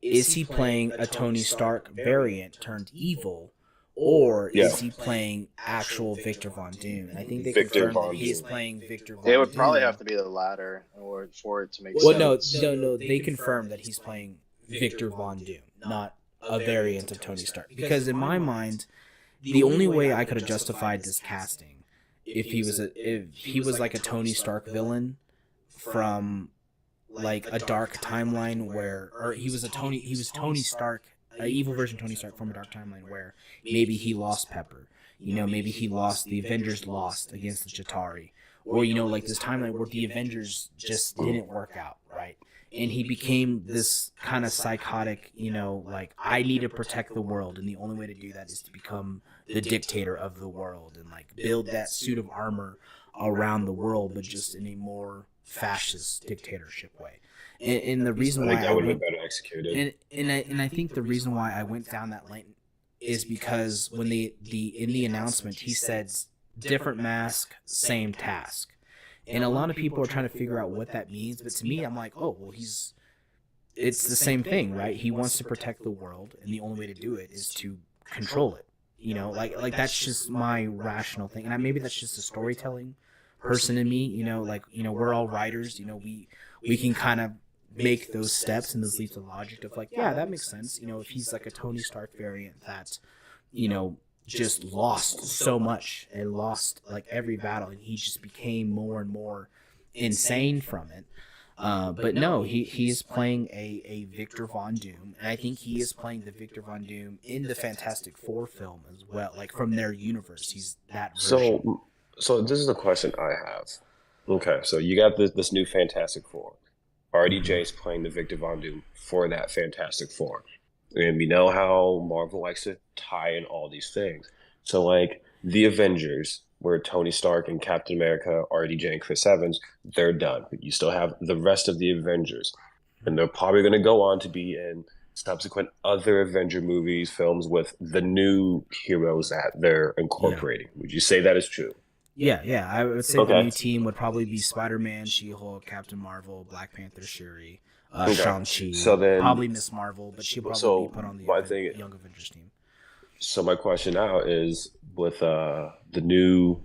is he playing a Tony Stark variant turned evil, or Yeah. is he playing actual Victor Von Doom? And I think they Victor confirmed Von that he is Doom. playing Victor Von It would Doom. probably have to be the latter, or for it to make Well, sense. no, they confirmed that he's playing Victor Von Doom, not a variant of Tony Stark. Because in my mind, the only way I could have justified this casting, if he was like a Tony Stark villain from like a dark timeline or he was Tony Stark, an evil version of Tony Stark from a dark timeline where maybe he lost Pepper, maybe the Avengers lost against the Chitauri, or like this timeline where the Avengers just didn't work out, right? And he became this kind of psychotic, like, I need to protect the world, and the only way to do that is to become the dictator of the world and like build that suit of armor around the world, but just in a more fascist dictatorship way. And the reason why that would have been better executed. And I think the reason why I went down that lane is because when in the announcement he said different mask, same task. And a lot of people are trying to figure out what that means, but to me, I'm like, oh, well, it's the same thing, right? He wants to protect the world, and the only way to do it is to control it. Like that's just my rational thing, and maybe that's just a storytelling person in me. We're all writers. We can kind of make those steps and those leaps of logic of like, yeah, that makes sense. If he's like a Tony Stark variant that, just lost so much and lost like every battle, and he just became more and more insane from it. But no, he's playing a Victor Von Doom, and I think he is playing the Victor Von Doom in the Fantastic Four film as well, like from their universe. He's that version. So this is the question I have. Okay, so you got this new Fantastic Four. RDJ's playing the Victor Von Doom for that Fantastic Four. And we know how Marvel likes to tie in all these things. So, like, the Avengers, where Tony Stark and Captain America, RDJ, and Chris Evans, they're done. But you still have the rest of the Avengers. And they're probably going to go on to be in subsequent other Avenger movies, films with the new heroes that they're incorporating. Yeah. Would you say that is true? Yeah. I would say the new team would probably be Spider-Man, She-Hulk, Captain Marvel, Black Panther, Shuri, Shang-Chi, so then, probably Miss Marvel, but she'll probably be put on the Young Avengers team. So my question now is, with the new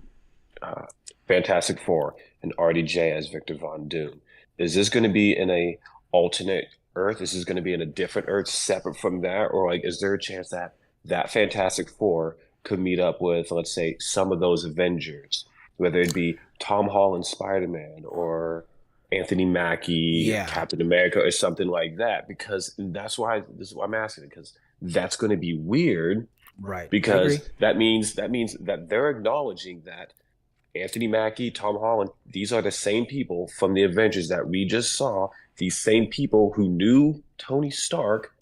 Fantastic Four and RDJ as Victor Von Doom, is this going to be in a alternate Earth? Is this going to be in a different Earth separate from that? Or like, is there a chance that Fantastic Four could meet up with, let's say, some of those Avengers, whether it be Tom Holland Spider-Man or Anthony Mackie, Captain America, or something like that? Because this is why I'm asking it, because that's going to be weird, right? Because that means that they're acknowledging that Anthony Mackie, Tom Holland, these are the same people from the Avengers that we just saw. These same people who knew Tony Stark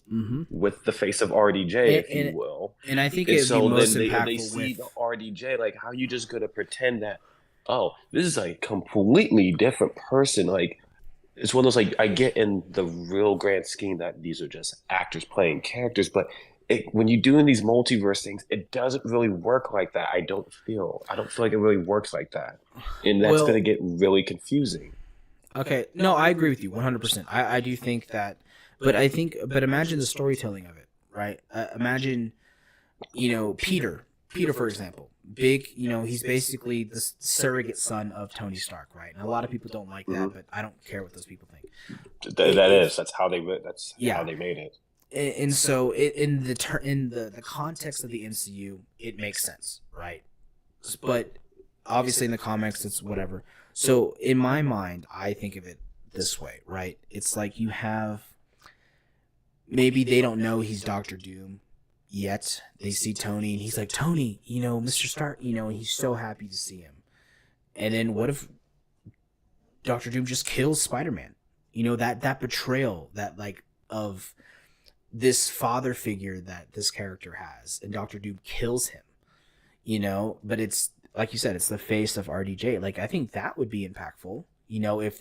with the face of RDJ, if you will. And I think it'd be most impactful they see the RDJ, like, how are you just going to pretend that, oh, this is a completely different person? Like, it's one of those, like, I get in the real grand scheme that these are just actors playing characters, but when you're doing these multiverse things, it doesn't really work like that. I don't feel like it really works like that, and that's going to get really confusing. Okay, no, I agree with you 100%. I do think that, but imagine the storytelling of it, right? Imagine, Peter, for example, he's basically the surrogate son of Tony Stark, right? And a lot of people don't like that, but I don't care what those people think. That's how they made it. And so in the context of the MCU, it makes sense, right? But obviously in the comics, it's whatever. So in my mind, I think of it this way, right? It's like you have, maybe they don't know he's Dr. Doom yet. They see Tony and he's like, Tony, Mr. Stark, and he's so happy to see him. And then what if Doctor Doom just kills Spider-Man? You know, that betrayal, that like of this father figure that this character has, and Doctor Doom kills him. You know, but it's like you said, it's the face of RDJ. Like, I think that would be impactful. You know, if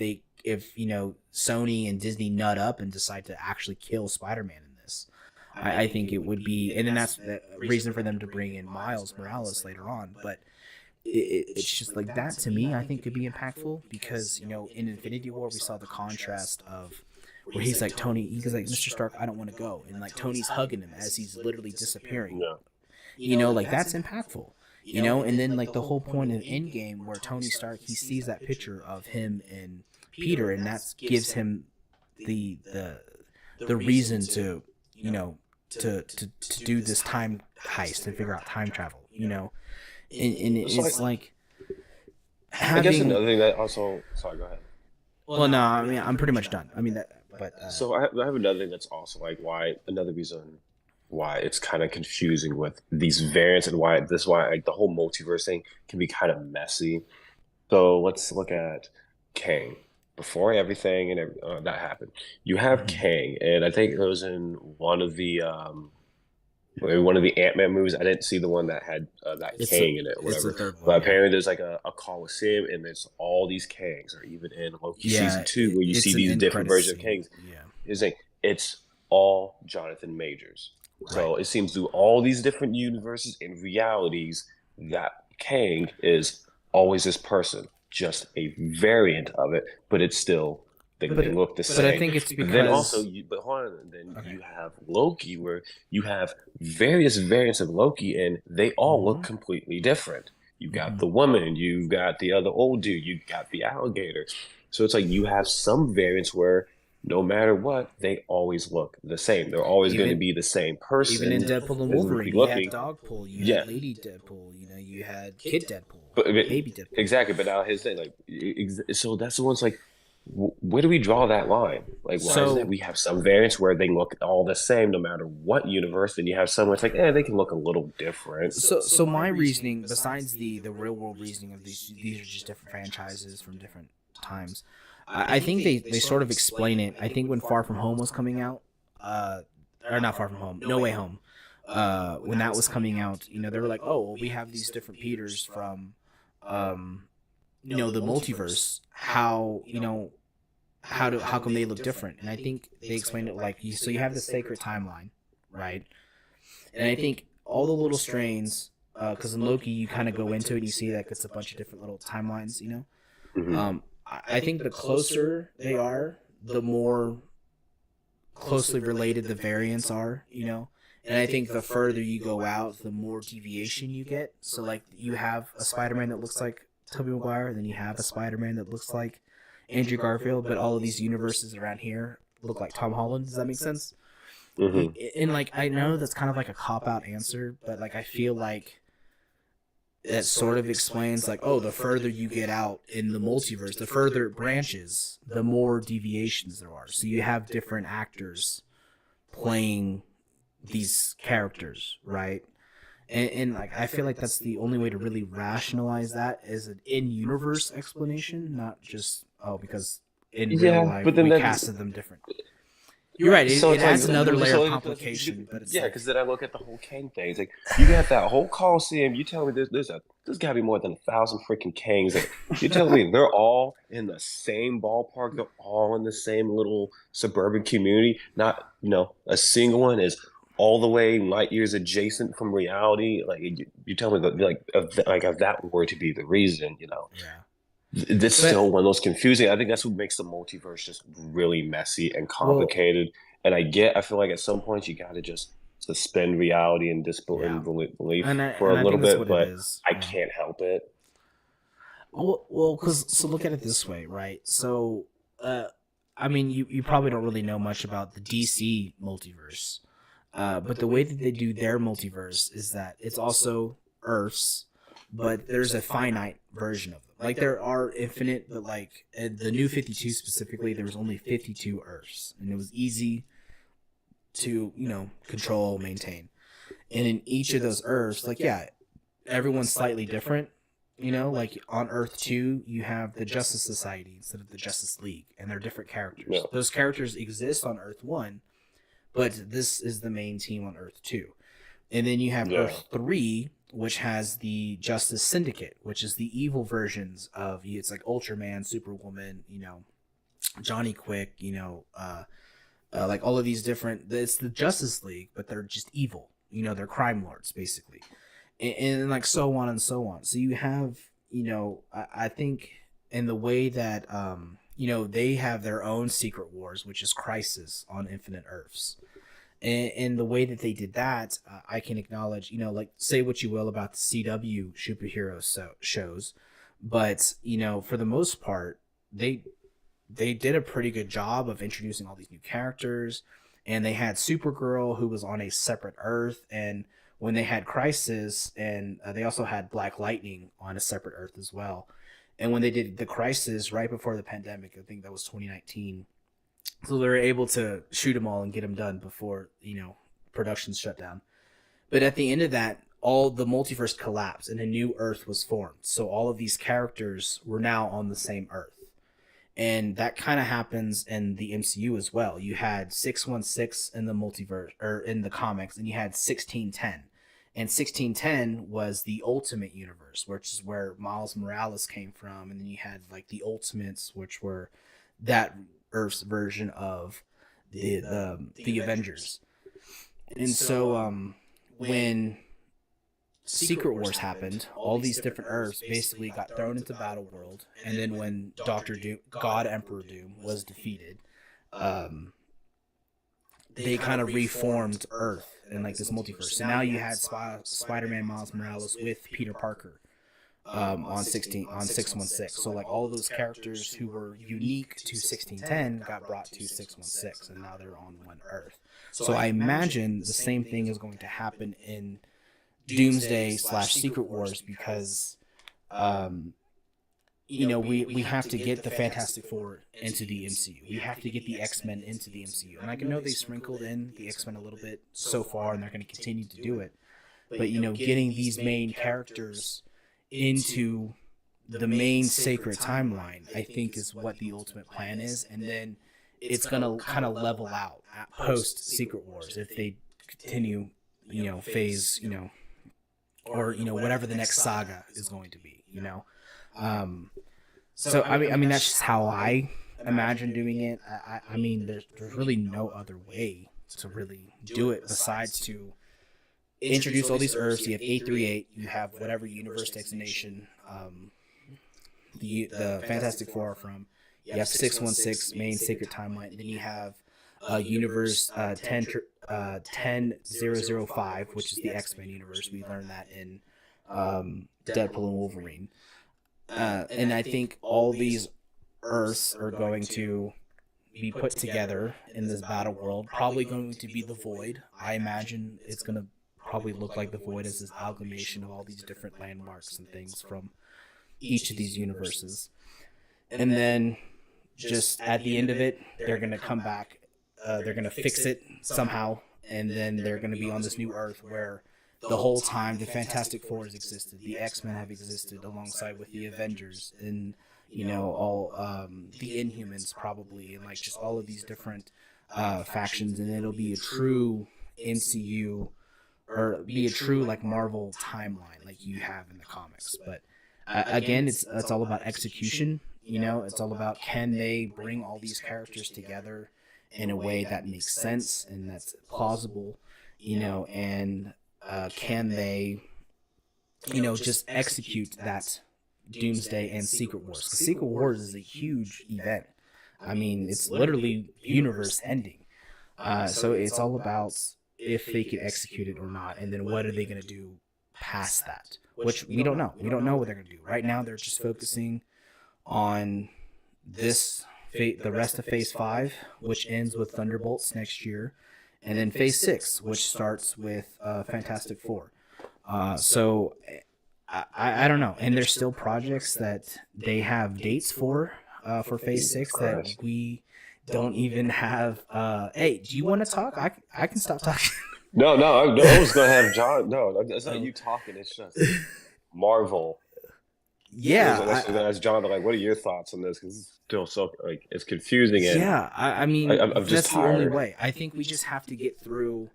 Sony and Disney nut up and decide to actually kill Spider-Man in this, I think it would be, and then that's the reason for them to bring in Miles Morales later on. But it's just like that to me, I think could be impactful, because, you know, in Infinity War we saw the contrast of where he's like, Mr. Stark, I don't want to go, and like Tony's hugging him as he's literally disappearing. Yeah. You know, like that's impactful. You know, and then like the whole point of Endgame where Tony Stark, he sees that picture of him and Peter, and that gives him the reason to, you know, to do this time heist and figure out time travel. You know, and it's like having, I guess another thing that also. Sorry, go ahead. Well, no, I mean I'm pretty much done. I mean that, but so I have another thing that's also like another reason why it's kind of confusing with these variants, and why like the whole multiverse thing can be kind of messy. So let's look at Kang. Before everything and that happened, you have Kang, and I think it was in one of the Ant-Man movies. I didn't see the one that had that Kang in it, or whatever. But apparently, there's like a Coliseum, and there's all these Kangs, or even in Loki season 2, where you see these different versions of Kangs. Yeah, it's all Jonathan Majors. So it seems through all these different universes and realities that Kang is always this person, just a variant of it, but it's still they look the same. But I think it's because then also, you have Loki, where you have various variants of Loki, and they all look completely different. You got the woman, you've got the other old dude, you got the alligator. So it's like you have some variants where no matter what, they always look the same. They're always going to be the same person. Even in Deadpool and Wolverine, you had Dogpool, you had Lady Deadpool, you know, you had Kid Deadpool, Baby Deadpool. Exactly, but now his thing, like, so that's the one's like, where do we draw that line? Like, why is it we have some variants where they look all the same no matter what universe, then you have some where it's like, they can look a little different. So my reasoning, besides the real world reasoning of these are just different franchises from different times. I think they sort of explain it. I think when Far From Home was coming out, or not Far From Home, No Way Home, when that was coming out, you know, they were like, oh, well, we have these different Peters from, you know, the multiverse. How come they look different? And I think they explained it like, so you have the sacred timeline, right? And I think all the little strains, because in Loki you kind of go into it and you see that it's a bunch of different little timelines, you know. Mm-hmm. I think the closer they are, the more closely related the variants are, you know? And I think the further you go out, the more deviation you get. So, like, you have a Spider-Man that looks like Tobey Maguire, then you have a Spider-Man that looks like Andrew Garfield, but all of these universes around here look like Tom Holland. Does that make sense? Mm-hmm. And, like, I know that's kind of like a cop-out answer, but, like, I feel like that sort of explains, like, oh, the further you get out in the multiverse, the further it branches, the more deviations there are. So you have different actors playing these characters, right? And like, I feel like that's the only way to really rationalize that is an in-universe explanation, not just, because in real life we casted them different. You're right. It adds another layer of complication. But it's because then I look at the whole Kang thing. It's like, you got that whole Coliseum. You tell me there's got to be more than 1,000 freaking Kangs. Like, you tell me they're all in the same ballpark. They're all in the same little suburban community. Not, a single one is all the way light years adjacent from reality. Like, you tell me that, if that were to be the reason, Yeah. It's still one of those confusing. I think that's what makes the multiverse just really messy and complicated. And I feel like at some point you got to just suspend reality and disbelief for a little bit, but I can't help it. Well, so look at it this way, right? So, I mean, you probably don't really know much about the DC multiverse, but the way that they do their multiverse is that it's also Earths, but there's a finite version of them. Like, there are infinite, but like the New 52 specifically, there was only 52 Earths, and it was easy to, control, maintain. And in each of those Earths, like, everyone's slightly different, You know, like on Earth 2, you have the Justice Society instead of the Justice League, and they're different characters. Yeah. Those characters exist on Earth 1, but this is the main team on Earth 2. And then you have Earth 3, which has the Justice Syndicate, which is the evil versions of, it's like Ultraman, Superwoman, you know, Johnny Quick, you know, like all of these different, it's the Justice League, but they're just evil. You know, they're crime lords, basically. And like so on and so on. So you have, you know, I think in the way that, you know, they have their own secret wars, which is Crisis on Infinite Earths. And the way that they did that, I can acknowledge, you know, like say what you will about the CW superhero shows, but, you know, for the most part, they did a pretty good job of introducing all these new characters, and they had Supergirl, who was on a separate Earth, and when they had Crisis, and they also had Black Lightning on a separate Earth as well. And when they did the Crisis right before the pandemic, I think that was 2019, so they were able to shoot them all and get them done before, you know, productions shut down. But at the end of that, all the multiverse collapsed and a new Earth was formed. So all of these characters were now on the same Earth. And that kind of happens in the MCU as well. You had 616 in the multiverse, or in the comics, and you had 1610. And 1610 was the Ultimate Universe, which is where Miles Morales came from. And then you had like the Ultimates, which were that Earth's version of the Avengers. And so when Secret Wars happened, all these different Earths basically got thrown into Battle World, and then when Doctor Doom, God Emperor Doom, was defeated, they kind of reformed Earth in like this multiverse. So now you had Spider-Man Miles Morales with Peter Parker on 616. So like all of those characters who were unique to 1610 got brought to 616, and now they're on one Earth. So I imagine the same thing is going to happen in Doomsday / Secret Wars, because you know, we have to get the Fantastic Four into the MCU. We have to get the X-Men into the MCU. And I know they sprinkled in the X-Men a little bit so far, and they're going to continue to do it. But, you know, getting these main characters into the main sacred timeline, I think, is what the ultimate plan is. And then it's going to kind of level out post Secret Wars if they continue, you know, phase, you know, or, you know, whatever the next saga is going to be, you know. So I mean that's just how I imagine doing it. I mean there's really no other way to really do it besides to introduce all these Earths. You have 838, you have whatever universe designation the Fantastic Four are from. You have 616 main sacred timeline, and then you have universe 10005, which is the X-Men universe. We learned that in Deadpool and Wolverine. And I think all these Earths are going to be put together in this battle world. Probably going to be the Void. I imagine it's going to probably look like the Void as this amalgamation of all these different landmarks and things from each of these universes. And then just at the end of it, they're going to come back. They're going to fix it somehow. And then they're going to be on this new Earth where the whole time the Fantastic Four has existed. The X-Men have existed alongside with the Avengers, and, you know, all the Inhumans probably, and like just all of these different factions. And it'll be a true MCU, or be a true like Marvel timeline like you have in the comics. But again, it's all about execution. You know, it's all about, can they bring all these characters together in a way that makes sense and that's plausible, you know, and can they, you know, just execute that Doomsday and Secret Wars? Because Secret Wars is a huge event. I mean, it's literally universe ending. So it's all about if they can execute it or not, and then what are they going to do past that, which we don't know. We don't know what they're going to do. Right now, they're just focusing on this, the rest of Phase 5, which ends with Thunderbolts next year, and then Phase 6, which starts with Fantastic Four. So I don't know. And there's still projects that they have dates for Phase 6 that we don't even have. Hey, do you want to talk? I can stop talking. No, I was going to have John. No, it's not you talking. It's just Marvel Yeah, Let's ask John, like, what are your thoughts on this? Because it's still so like it's confusing and yeah. I mean, I'm just that's the only tired. way. I think we just have to get through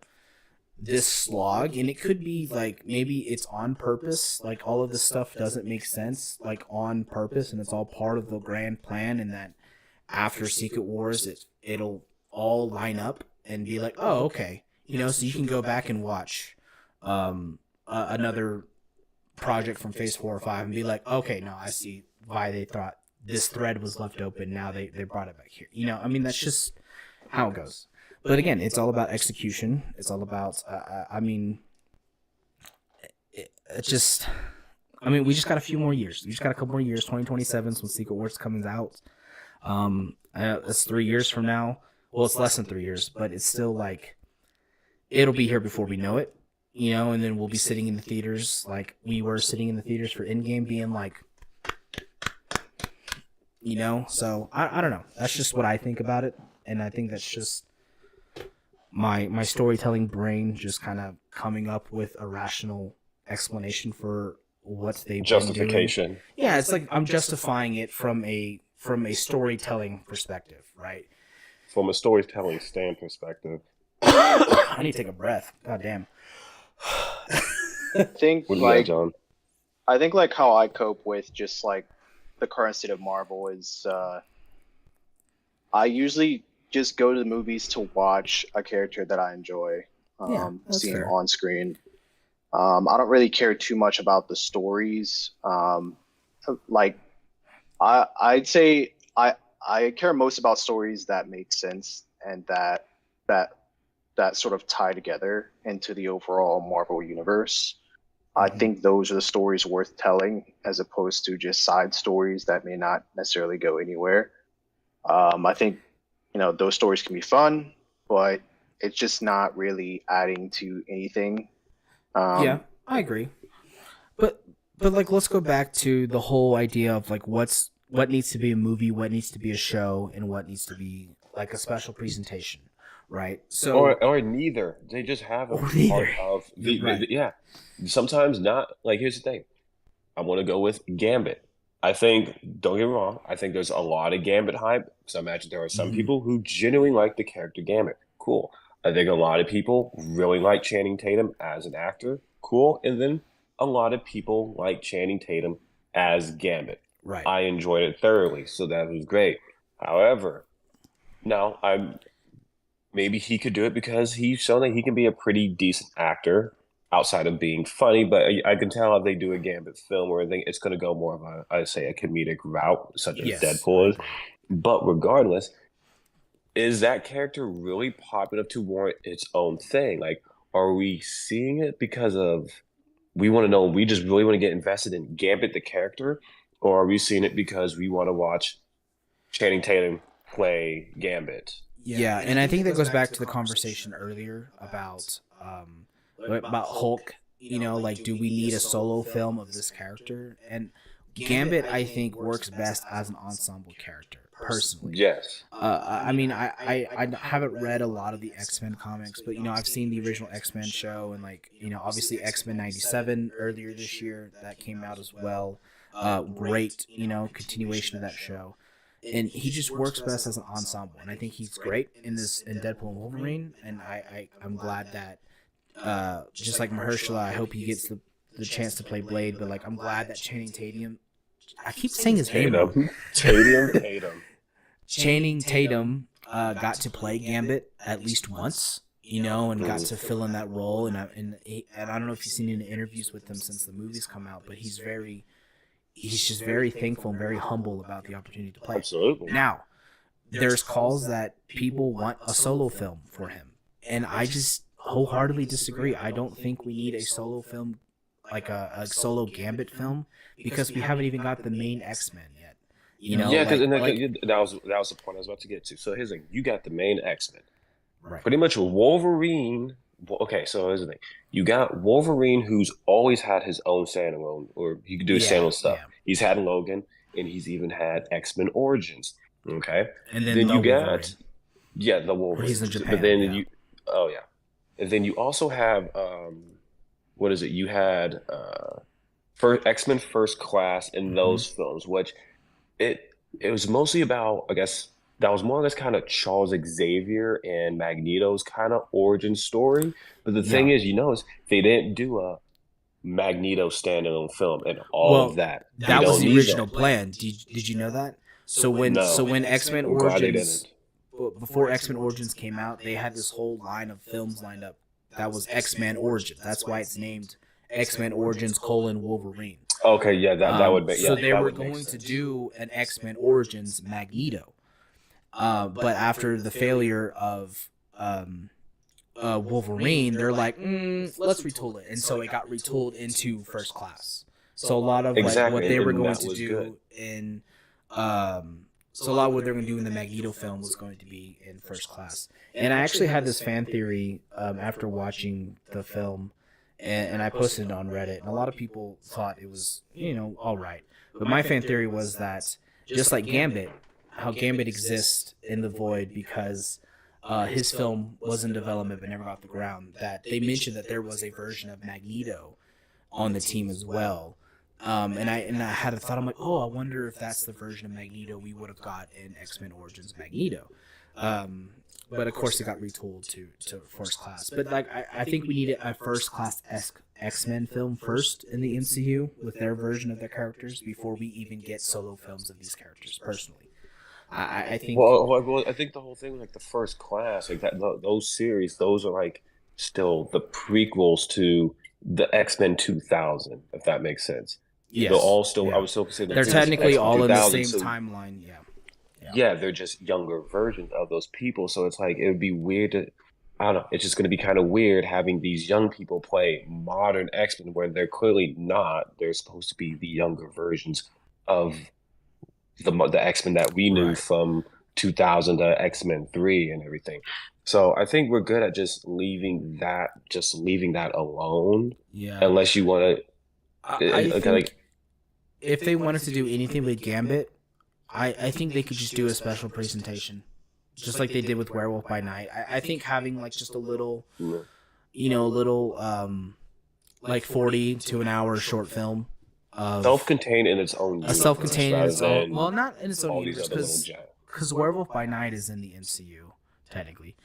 this slog, and it could be like maybe it's on purpose. Like all of this stuff doesn't make sense, like on purpose, and it's all part of the grand plan. And that after Secret Wars, it'll all line up and be like, oh, okay, so you can go back and watch another project from Phase 4 or 5 and be like, okay, no, I see why they thought this thread was left open. Now they brought it back here. I mean, that's just how it goes. But again, it's all about execution. It's all about, I mean, we just got a few more years. We just got a couple more years. 2027 is when Secret Wars comes out. It's 3 years from now. Well, it's less than 3 years, but it's still like, it'll be here before we know it. And then we'll be sitting in the theaters like we were sitting in the theaters for Endgame, being like, So I don't know. That's just what I think about it, and I think that's just my storytelling brain just kind of coming up with a rational explanation for what they've Justification. been doing. Yeah, it's like I'm justifying it from a storytelling perspective, right? From a storytelling stand perspective. I need to take a breath. God damn. I think What do you got, like John? I think like how I cope with just like the current state of Marvel is I usually just go to the movies to watch a character that I enjoy seeing fair. on screen. I don't really care too much about the stories. Like I'd say I care most about stories that make sense and that sort of tie together into the overall Marvel universe. I think those are the stories worth telling as opposed to just side stories that may not necessarily go anywhere. I think, those stories can be fun, but it's just not really adding to anything. Yeah, I agree. But like let's go back to the whole idea of like what needs to be a movie, what needs to be a show, and what needs to be like a special presentation, right? So Or neither. They just have a Or part neither. of Right. yeah. Sometimes not. Like here's the thing. I want to go with Gambit. I think, don't get me wrong, I think there's a lot of Gambit hype. So I imagine there are some Mhm. people who genuinely like the character Gambit. Cool. I think a lot of people really like Channing Tatum as an actor. Cool. And then a lot of people like Channing Tatum as Gambit. Right. I enjoyed it thoroughly, so that was great. However, now maybe he could do it because he's shown that he can be a pretty decent actor outside of being funny. But I can tell if they do a Gambit film where it's going to go more of I'd say a comedic route, such as Yes. Deadpool is. But regardless, is that character really popular enough to warrant its own thing? Like, are we seeing it because of we want to know? We just really want to get invested in Gambit the character, or are we seeing it because we want to watch Channing Tatum play Gambit? Yeah, and I think that goes back to the conversation earlier about Hulk. Like, do we need a solo film of this character? And Gambit, I think, works best as an ensemble character, personally. Yes. I mean, I haven't read a lot of the X-Men comics, but I've seen the original X-Men show, and like obviously X-Men '97 earlier this year that came out as well. Great, continuation of that show. And he just works best as an ensemble, and I think he's great in Deadpool and Wolverine. And I'm glad that just like Mahershala, I hope he gets the chance to play Blade. But like I'm glad that Channing Tatum, I keep saying his name wrong. Channing Tatum got to play Gambit at least once, and got to fill in that role. And I don't know if you've seen any interviews with him since the movies come out, but he's just very thankful and very humble about the opportunity to play. Absolutely. Now, there's calls that people want a solo film for him, and I just wholeheartedly disagree. I don't think we need a solo film, like a solo Gambit film, because we haven't even got the main X-Men yet. Yeah, because that was the point I was about to get to. So here's the thing: you got the main X-Men, right? Pretty much Wolverine. Okay, so here's the thing: you got Wolverine, who's always had his own standalone, or he could do his standalone stuff. Yeah. He's had Logan, and he's even had X-Men Origins. Okay, and then you got Wolverine. The Wolverine. He's in Japan. But then and then you also have what is it? You had for X-Men First Class in those films, which it it was mostly about, I guess that was more or less kind of Charles Xavier and Magneto's kind of origin story. But the thing Yeah. is, is they didn't do a Magneto standalone film and all of Well, that. You that was don't the need original that. plan. Did you know that? So No, when X-Men I'm glad they Origins, didn't. before X-Men Origins came out, they had this whole line of films lined up. That was X-Men Origins. That's why it's named X-Men Origins: Wolverine. Okay, yeah, that would make So they that were would make going to sense. do an X-Men Origins Magneto, but after the failure of Wolverine, they're like, let's retool it, and so it got retooled into First Class. So a lot of like what Exactly, they were and going that to was do good. in, so a lot of what they're going to do in the Magneto film was going to be in First Class. And I actually had this fan theory after watching the film, and I posted it on Reddit, and a lot of people thought it was all right. But my fan theory was that just like Gambit, how Gambit exists in the void because his film was in development but never got off the ground, that they mentioned that there was a version of Magneto on the team as well. And I had a thought, I'm like, I wonder if that's the version of Magneto we would have got in X-Men Origins Magneto. But of course it got retooled to First Class. But like I think we needed a First Class X-Men film first in the MCU with their version of their characters before we even get solo films of these characters. Personally, I think. Well, I think the whole thing, like the First Class, like that, those series, those are like still the prequels to the X-Men 2000, if that makes sense. Yes. They're all still, Yeah. I would still consider They're them technically X-Men all in the 2000, same so timeline. Yeah. yeah, they're just younger versions of those people. So it's like it would be weird to, I don't know, it's just going to be kind of weird having these young people play modern X-Men when they're clearly not. They're supposed to be the younger versions of the X-Men that we knew Right. from 2000 to X-Men 3 and everything. So I think we're good at just leaving that alone, Yeah. unless you want I to think like if they wanted to do anything with Gambit, I think they could just do a special presentation, just like they did with Werewolf by Night. I think having like just a little, like 40 to an hour short film of self-contained in its own a universe self-contained in rather its own, than well, not in its own all these universe, other little giants. because Werewolf by Night is in the MCU technically.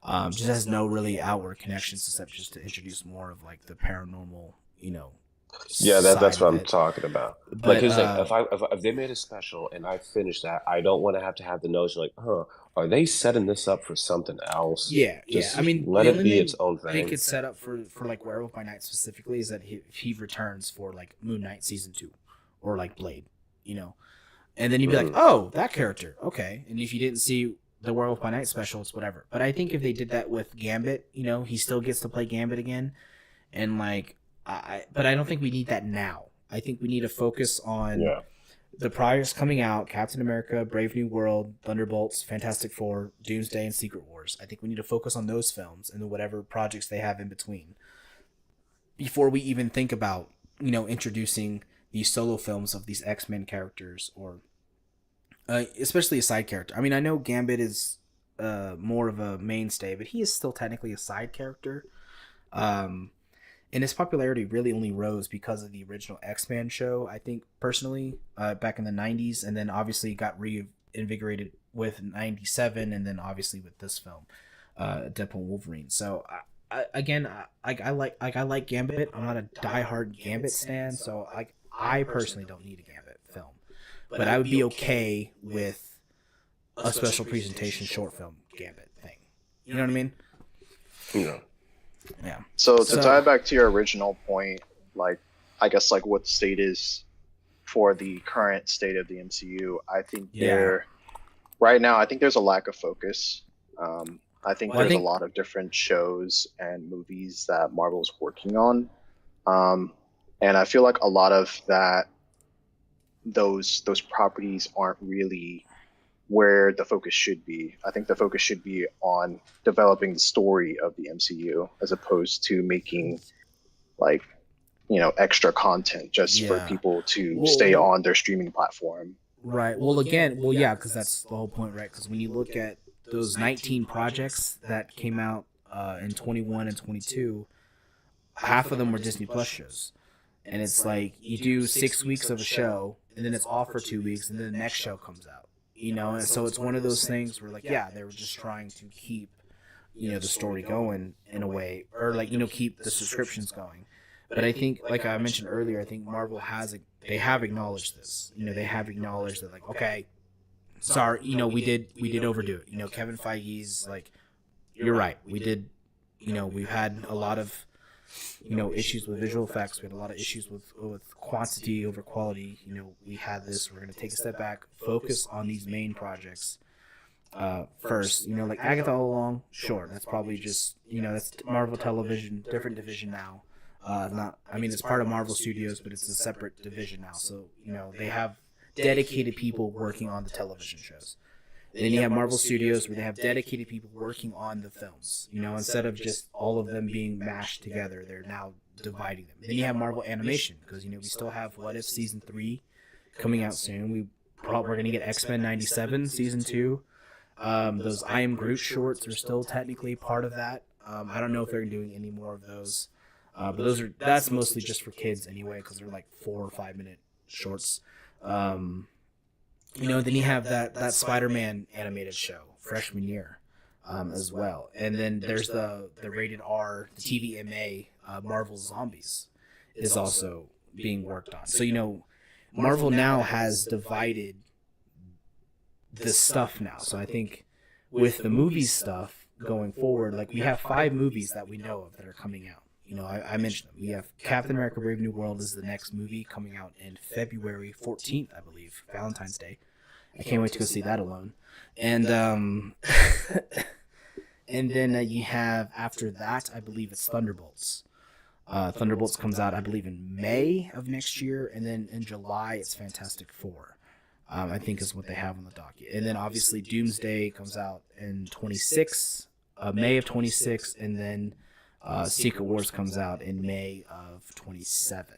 Just has no really outward connections except just to introduce more of like the paranormal, Yeah, that's side what of I'm it. talking about. But Because like if they made a special and I finished that, I don't want to have the notion like, are they setting this up for something else? yeah. Just I mean, let the it only be thing its own they thing. could set up for like Werewolf by Night specifically is that he returns for like Moon Knight season 2 or like Blade, and then you'd be like, oh, that character, okay. And if you didn't see the Werewolf by Night special, it's whatever. But I think if they did that with Gambit, he still gets to play Gambit again, and like but I don't think we need that now. I think we need to focus on the projects coming out: Captain America, Brave New World, Thunderbolts, Fantastic Four, Doomsday, and Secret Wars. I think we need to focus on those films and then whatever projects they have in between before we even think about, introducing these solo films of these X-Men characters or especially a side character. I mean, I know Gambit is more of a mainstay, but he is still technically a side character. And his popularity really only rose because of the original X-Men show, I think, personally, back in the 90s, and then obviously got reinvigorated with 97, and then obviously with this film, Deadpool Wolverine. So, I like Gambit. I'm not a diehard Gambit stan, so I personally don't need a Gambit film. But I would be okay with a special presentation short film Gambit thing. You know what I mean? Yeah. Yeah. So to tie back to your original point, like I guess like what the state is for the current state of the MCU, I think right now I think there's a lack of focus. I think there's a lot of different shows and movies that Marvel's working on, and I feel like a lot of those properties aren't really where the focus should be. I think the focus should be on developing the story of the MCU as opposed to making like, extra content just for people to stay on their streaming platform. Right. Well, yeah, because that's the whole point, right? Because when you look at those 19 projects that came out in 21 and 22, half of them were Disney Plus shows. and it's like you do 6 weeks of a show, and then it's off for 2 weeks, and then the next show comes out. And so it's one of those things where, like, yeah, they were just trying to keep, the story going in a way, or like, keep the subscriptions going. But I think, like I mentioned earlier, I think Marvel they have acknowledged this. They have acknowledged that, like, okay, sorry, we did overdo it. Kevin Feige's like, you're right, we did. We've had a lot of, issues with visual effects. We had a lot of issues with quantity over quality. We had this. We're going to take a step back, focus on these main projects first. Like Agatha All Along, sure, that's probably just, that's Marvel Television, different division now. It's part of Marvel Studios, but it's a separate division now. So, they have dedicated people working on the television shows. Then you have Marvel Studios where they have dedicated people working on the films. Instead of just all of them being mashed together, they're now dividing them. Then you have Marvel Animation because, we still have What If Season 3 coming out soon. We're going to get X-Men 97 Season 2. Those I Am Groot shorts are still technically part of that. I don't know if they're doing any more of those. But that's mostly just for kids anyway, because they're like 4 or 5 minute shorts. Then you have that Spider-Man animated show, freshman year, as well. And then there's the rated R, the TVMA, Marvel Zombies is also being worked on. So, Marvel now has divided the stuff now. So I think with the movie stuff going forward, like we have 5 movies that we know of that are coming out. I mentioned them. We have Captain America Brave New World is the next movie coming out in February 14th, I believe, Valentine's Day. I can't wait to go see that alone. And and then you have, after that, I believe it's Thunderbolts. Thunderbolts comes out, I believe, in May of next year. And then in July, it's Fantastic Four, I think is what they have on the docket. And then, obviously, Doomsday comes out in May of 26, and then Secret Wars comes out in May of 27.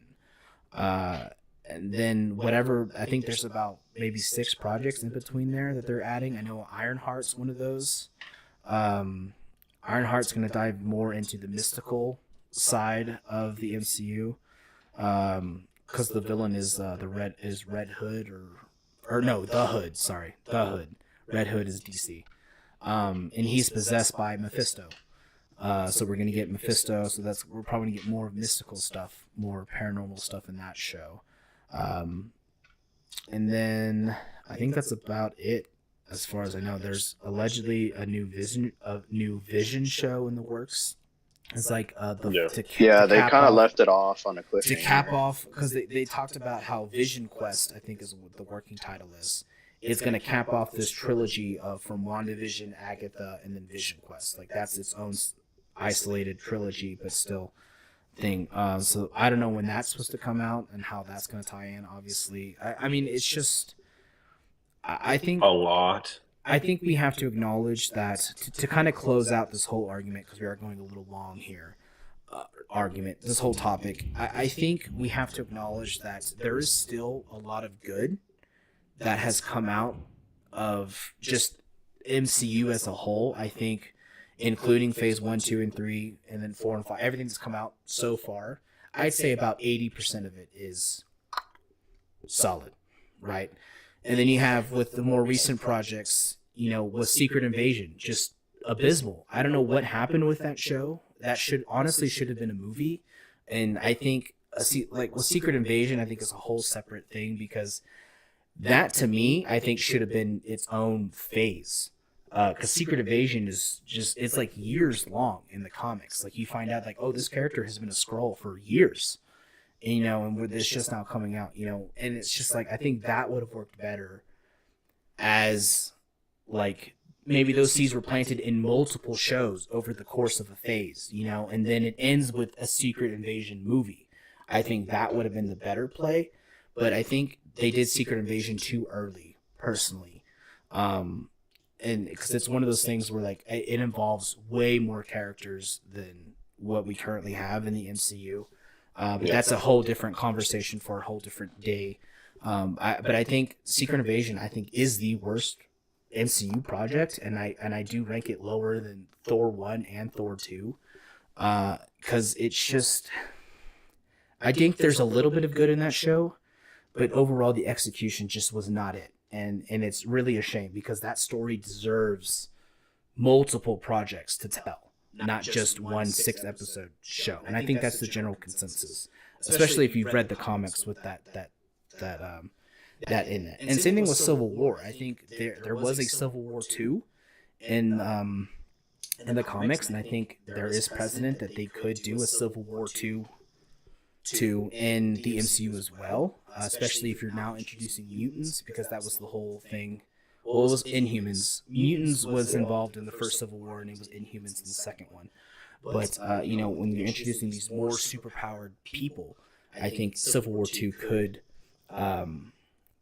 And then I think there's about maybe 6 projects in between there that they're adding. I know Ironheart's one of those. Ironheart's going to dive more into the mystical side of the MCU. Because the villain is Red Hood the Hood. Sorry, the Hood. Red Hood is DC. And he's possessed by Mephisto. So we're gonna get Mephisto. So we're probably gonna get more mystical stuff, more paranormal stuff in that show. And then I think that's about it as far as I know. There's allegedly a new Vision show in the works. It's like they kind of left it off on a cliffhanger to cap off, because they talked about how Vision Quest, I think is what the working title is. It's going to cap off this trilogy from WandaVision, Agatha, and then Vision Quest. Like that's its own isolated trilogy, but still thing. So I don't know when that's supposed to come out and how that's going to tie in. Obviously, I mean, it's just I think a lot. I think we have to acknowledge that to kind of close out this whole argument, because we are going a little long here. This whole topic. I think we have to acknowledge that there is still a lot of good that has come out of just MCU as a whole. I think, including Phase 1, 2, and 3, and then 4 and 5, everything that's come out so far, I'd say about 80% of it is solid, right? And then you have, with the more recent projects, with Secret Invasion, just abysmal. I don't know what happened with that show. That should have been a movie. And I think, with Secret Invasion, I think it's a whole separate thing, because that, to me, I think should have been its own phase. Because Secret Invasion is it's like years long in the comics. Like, you find out, like, oh, this character has been a Skrull for years. And it's just now coming out, and it's just like, I think that would have worked better as, like, maybe those seeds were planted in multiple shows over the course of a phase, and then it ends with a Secret Invasion movie. I think that would have been the better play, but I think they did Secret Invasion too early, personally. And because it's one of those things where, like, it involves way more characters than what we currently have in the MCU. But that's a whole different conversation for a whole different day. But I think Secret Invasion, is the worst MCU project, and I do rank it lower than Thor 1 and Thor 2. Because it's just, I think there's a little bit of good in that show, but overall the execution just was not it. And it's really a shame because that story deserves multiple projects to tell, not just one 6-episode show. And I think that's the general consensus, especially if you've read the comics with that in it. And same thing with Civil War. I think there was a Civil War 2 in the comics, and I think there is precedent that they could do a Civil War 2 in the MCU as well, especially if you're now introducing mutants, because that was the whole thing. Well, it was Inhumans. Mutants was involved in the first Civil War, and it was Inhumans in the second one. But when you're introducing these more superpowered people, I think Civil War 2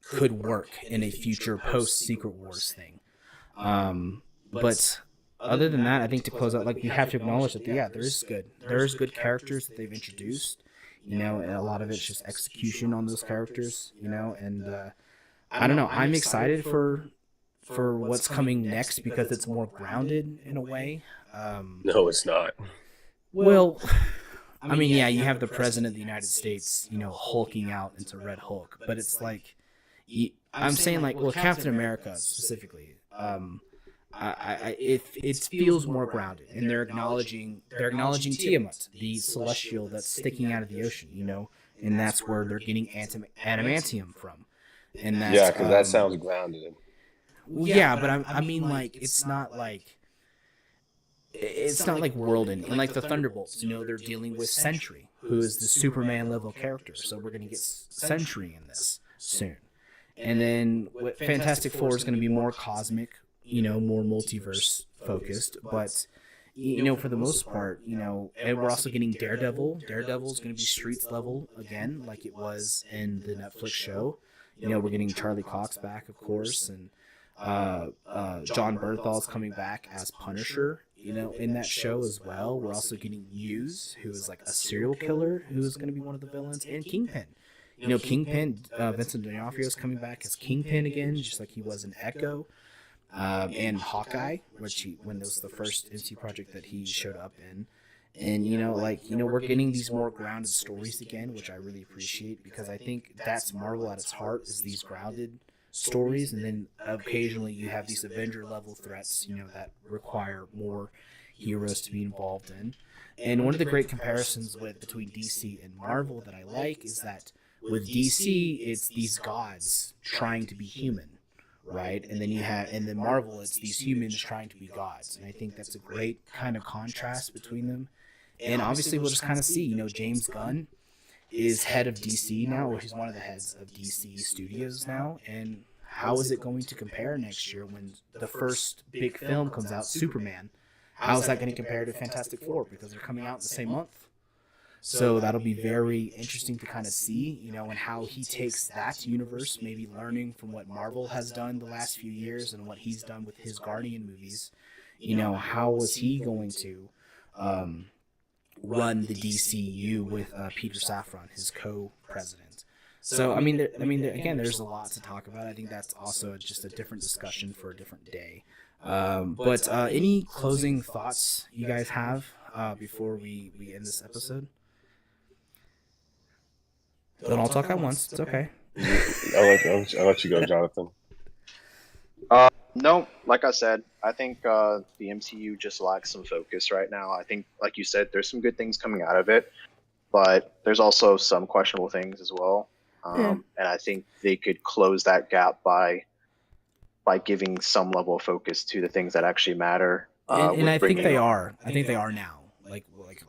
could work in a future post Secret Wars thing. But other than that, I think to close out, like, you have to acknowledge that there's good characters that they've introduced. And a lot of it's just execution on those characters, and I don't know. I'm excited for what's coming next because it's more grounded in a way. No, it's not. Well, I mean, yeah, you have the President of the United States, hulking out into Red Hulk, but it's like, I'm saying, like, well, Captain America specifically, it feels more grounded, and they're acknowledging Tiamat, the celestial that's sticking out of the ocean, and that's where they're getting adamantium from, and that's, because that sounds grounded. Yeah, but I mean, like, it's not like World and like the Thunderbolts, they're dealing with Sentry, who is the Superman level character, so we're gonna get Sentry in this soon, and then Fantastic Four is gonna be more cosmic, more multiverse focused, but for the most part, and we're also getting Daredevil. Daredevil is going to be streets level again, like it was in the Netflix show. We're getting Charlie Cox back, of course, and John Bernthal's coming back as Punisher, in that show as well. We're also getting Muse, who is like a serial killer, who is going to be one of the villains, and Kingpin. Kingpin, Vincent D'Onofrio is coming back as Kingpin again, just like he was in Echo. And Hawkeye, when it was the first MCU project that he showed up in, and we're getting these more grounded stories again, which I really appreciate, because I think that's Marvel at its heart, is these grounded stories, and then occasionally you have these Avenger level threats, that require more heroes to be involved in. And one of the great comparisons between DC and Marvel that I like is that with DC, it's these gods trying to be human. Right, and then Marvel, it's these humans trying to be gods, and I think that's a great kind of contrast between them. And obviously, we'll just kind of see. James Gunn is head of DC now, or he's one of the heads of DC Studios now. And how is it going to compare next year when the first big film comes out, Superman? How is that going to compare to Fantastic Four, because they're coming out in the same month? So that'll be very interesting to kind of see, and how he takes that universe, maybe learning from what Marvel has done the last few years and what he's done with his Guardian movies. How was he going to run the DCU with Peter Safran, his co-president? So, again, there's a lot to talk about. I think that's also just a different discussion for a different day. But any closing thoughts you guys have before we end this episode? Don't all talk at once. It's okay. I'll let you go, Jonathan. No, like I said, I think the MCU just lacks some focus right now. I think, like you said, there's some good things coming out of it, but there's also some questionable things as well. And I think they could close that gap by giving some level of focus to the things that actually matter. And I think they are. I think they are now.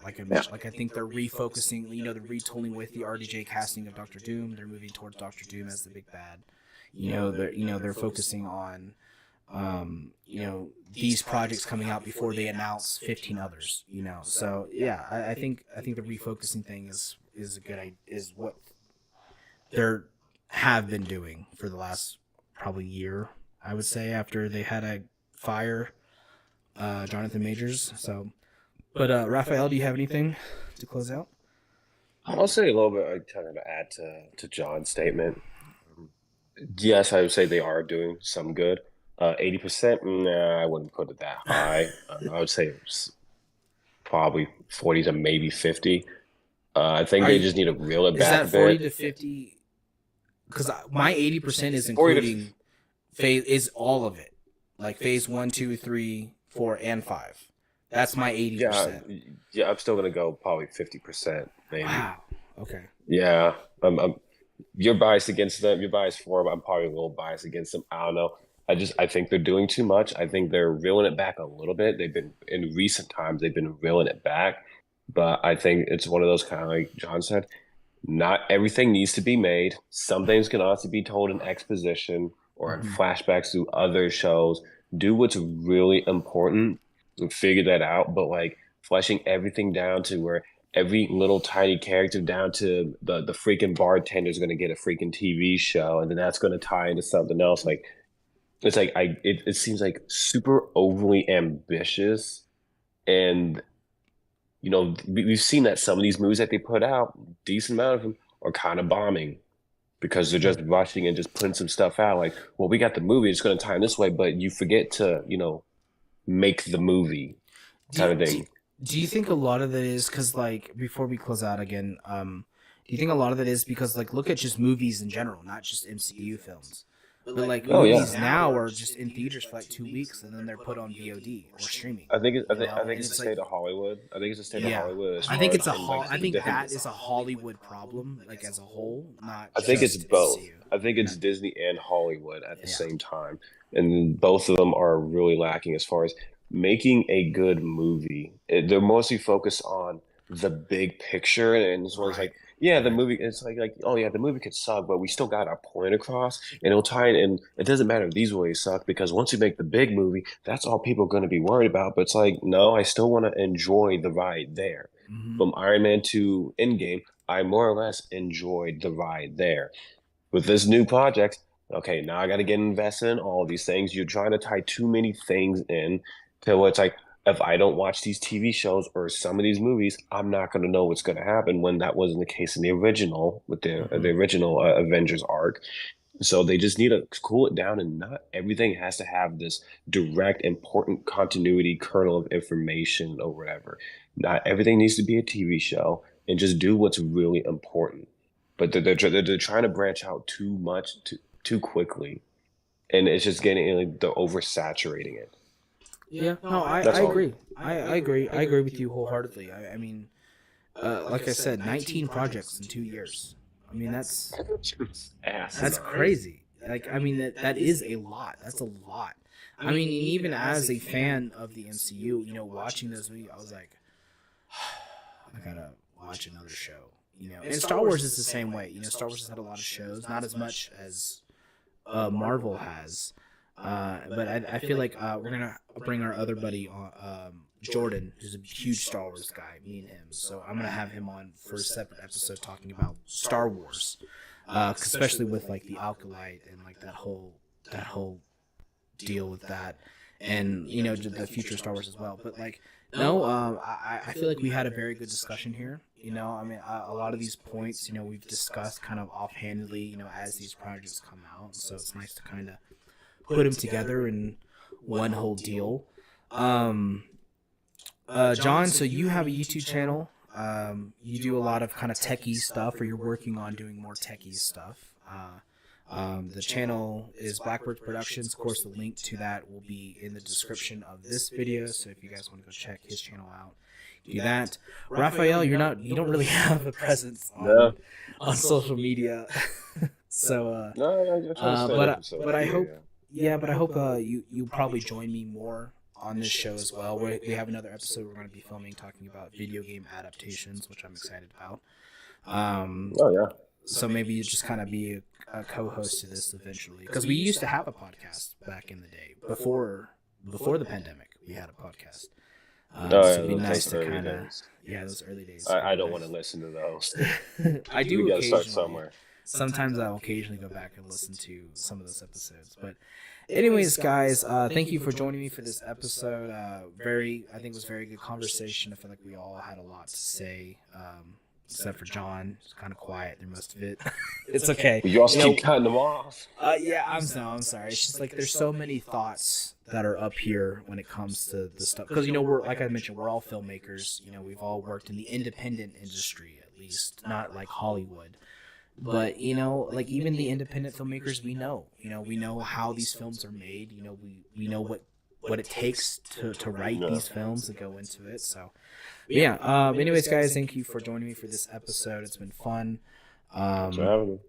Like I mentioned, I think they're refocusing. They're retooling with the RDJ casting of Doctor Doom. They're moving towards Doctor Doom as the big bad. They're focusing on, these projects coming out before they announce 15 others. So yeah, I think the refocusing thing is a good idea, is what they have been doing for the last probably year, I would say, after they had to fire Jonathan Majors. So. But Rafael, do you have anything to close out? I'll say a little bit, kind of add to John's statement. Yes, I would say they are doing some good. 80%, nah, I wouldn't put it that high. I would say it's probably 40 to maybe 50. I think they just need to reel it Is back that a 40 bit. to 50? Because my 80% is 40 to including phase is all of it, like phase 1, 2, 3, 4, and 5. That's my 80%. Yeah, I'm still gonna go probably 50%, maybe. Wow. Okay. Yeah, you're biased against them. You're biased for them. I'm probably a little biased against them. I don't know. I think they're doing too much. I think they're reeling it back a little bit. They've been in recent times. They've been reeling it back, but I think it's one of those kind of like John said. Not everything needs to be made. Some things can also be told in exposition or in flashbacks through other shows. Do what's really important and figure that out. But like fleshing everything down to where every little tiny character down to the freaking bartender is going to get a freaking TV show, and then that's going to tie into something else. Like it's like it seems like super overly ambitious, and we've seen that some of these movies that they put out, decent amount of them are kind of bombing because they're just rushing and just putting some stuff out. Like, well, we got the movie, it's going to tie in this way, but you forget to make the movie kind of thing. Do you think a lot of that is because, like, before we close out again, do you think a lot of that is because, like, look at just movies in general, not just MCU films, but like movies now are just in theaters for like 2 weeks and then they're put on VOD or streaming. I think it's the state of Hollywood. I think it's the state of Hollywood. I think that is a Hollywood problem, like as a whole. Not. I think it's both. MCU. I think it's Disney and Hollywood at the same time, and both of them are really lacking as far as making a good movie. They're mostly focused on the big picture, and it's always like, yeah, the movie. It's like, oh yeah, the movie could suck, but we still got our point across, and it'll tie in. And it doesn't matter if these movies suck because once you make the big movie, that's all people are going to be worried about. But it's like, no, I still want to enjoy the ride there. From Iron Man to Endgame, I more or less enjoyed the ride there. With this new project, okay, now I got to get invested in all these things. You're trying to tie too many things in to where it's like, if I don't watch these TV shows or some of these movies, I'm not going to know what's going to happen, when that wasn't the case in the original, with the original Avengers arc. So they just need to cool it down, and not everything has to have this direct, important continuity kernel of information or whatever. Not everything needs to be a TV show, and just do what's really important. But they're trying to branch out too much too quickly, and it's just getting like they're oversaturating it. Yeah, no, I agree. I agree. I agree with you wholeheartedly. I mean, like I said, 19 projects in 2 years. I mean, that's crazy. Like, I mean, that is a lot. That's a lot. I mean, even as a fan of the MCU, watching those movies, I was like, I gotta watch another show. And Star Wars is the same way. Star Wars has had a lot of shows, not as much as Marvel has. But I feel like we're gonna bring our other buddy on, Jordan, who's a huge Star Wars guy. Me and him, so I'm gonna have him on for a separate episode talking about Star Wars, especially with like the Alkalite and like that whole deal with that, and the future of Star Wars as well. But like, no, I feel like we had a very good discussion here. I mean, a lot of these points, we've discussed kind of offhandedly, as these projects come out. So it's nice to kind of put them together in one whole deal. John, so you have a YouTube channel. You do a lot of kind of techie stuff, or you're working on doing more techie stuff. The channel is Blackbird Productions. Of course, the link to that will be in the description of this video. So if you guys want to go check his channel out, do that. Rafael, you don't really have a presence on social media. So, but I hope. Yeah, but I hope you probably join me more on this show as well. We have another episode we're going to be filming talking about video game adaptations, which I'm excited about. So maybe you just kind of be a co-host to this eventually, because we used to have a podcast back in the day before the pandemic. We had a podcast. So it'd be nice to kind of those early days. I don't want to listen to those. I do. We got to start somewhere. Sometimes I'll occasionally go back and listen to some of those episodes. But anyways, guys, thank you for joining me for this episode. I think it was a very good conversation. I feel like we all had a lot to say, except for John. He's kind of quiet through most of it. It's okay. You also keep cutting them off. I'm sorry. It's just like there's so many thoughts that are up here when it comes to the stuff. Because, we're, like I mentioned, we're all filmmakers. We've all worked in the independent industry, at least, not like Hollywood. But, you know, like even the independent filmmakers, we know how these films are made. You know, we know what it takes to write these films and go into it. So, but yeah. Anyways, guys, thank you for joining me for this episode. It's been fun. Thanks for having me.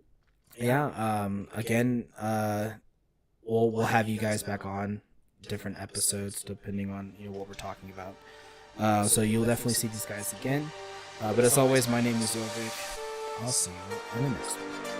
Yeah. Again, we'll have you guys back on different episodes depending on what we're talking about. So you'll definitely see these guys again. But as always, my name is Jorvik. I'll see you in the next one.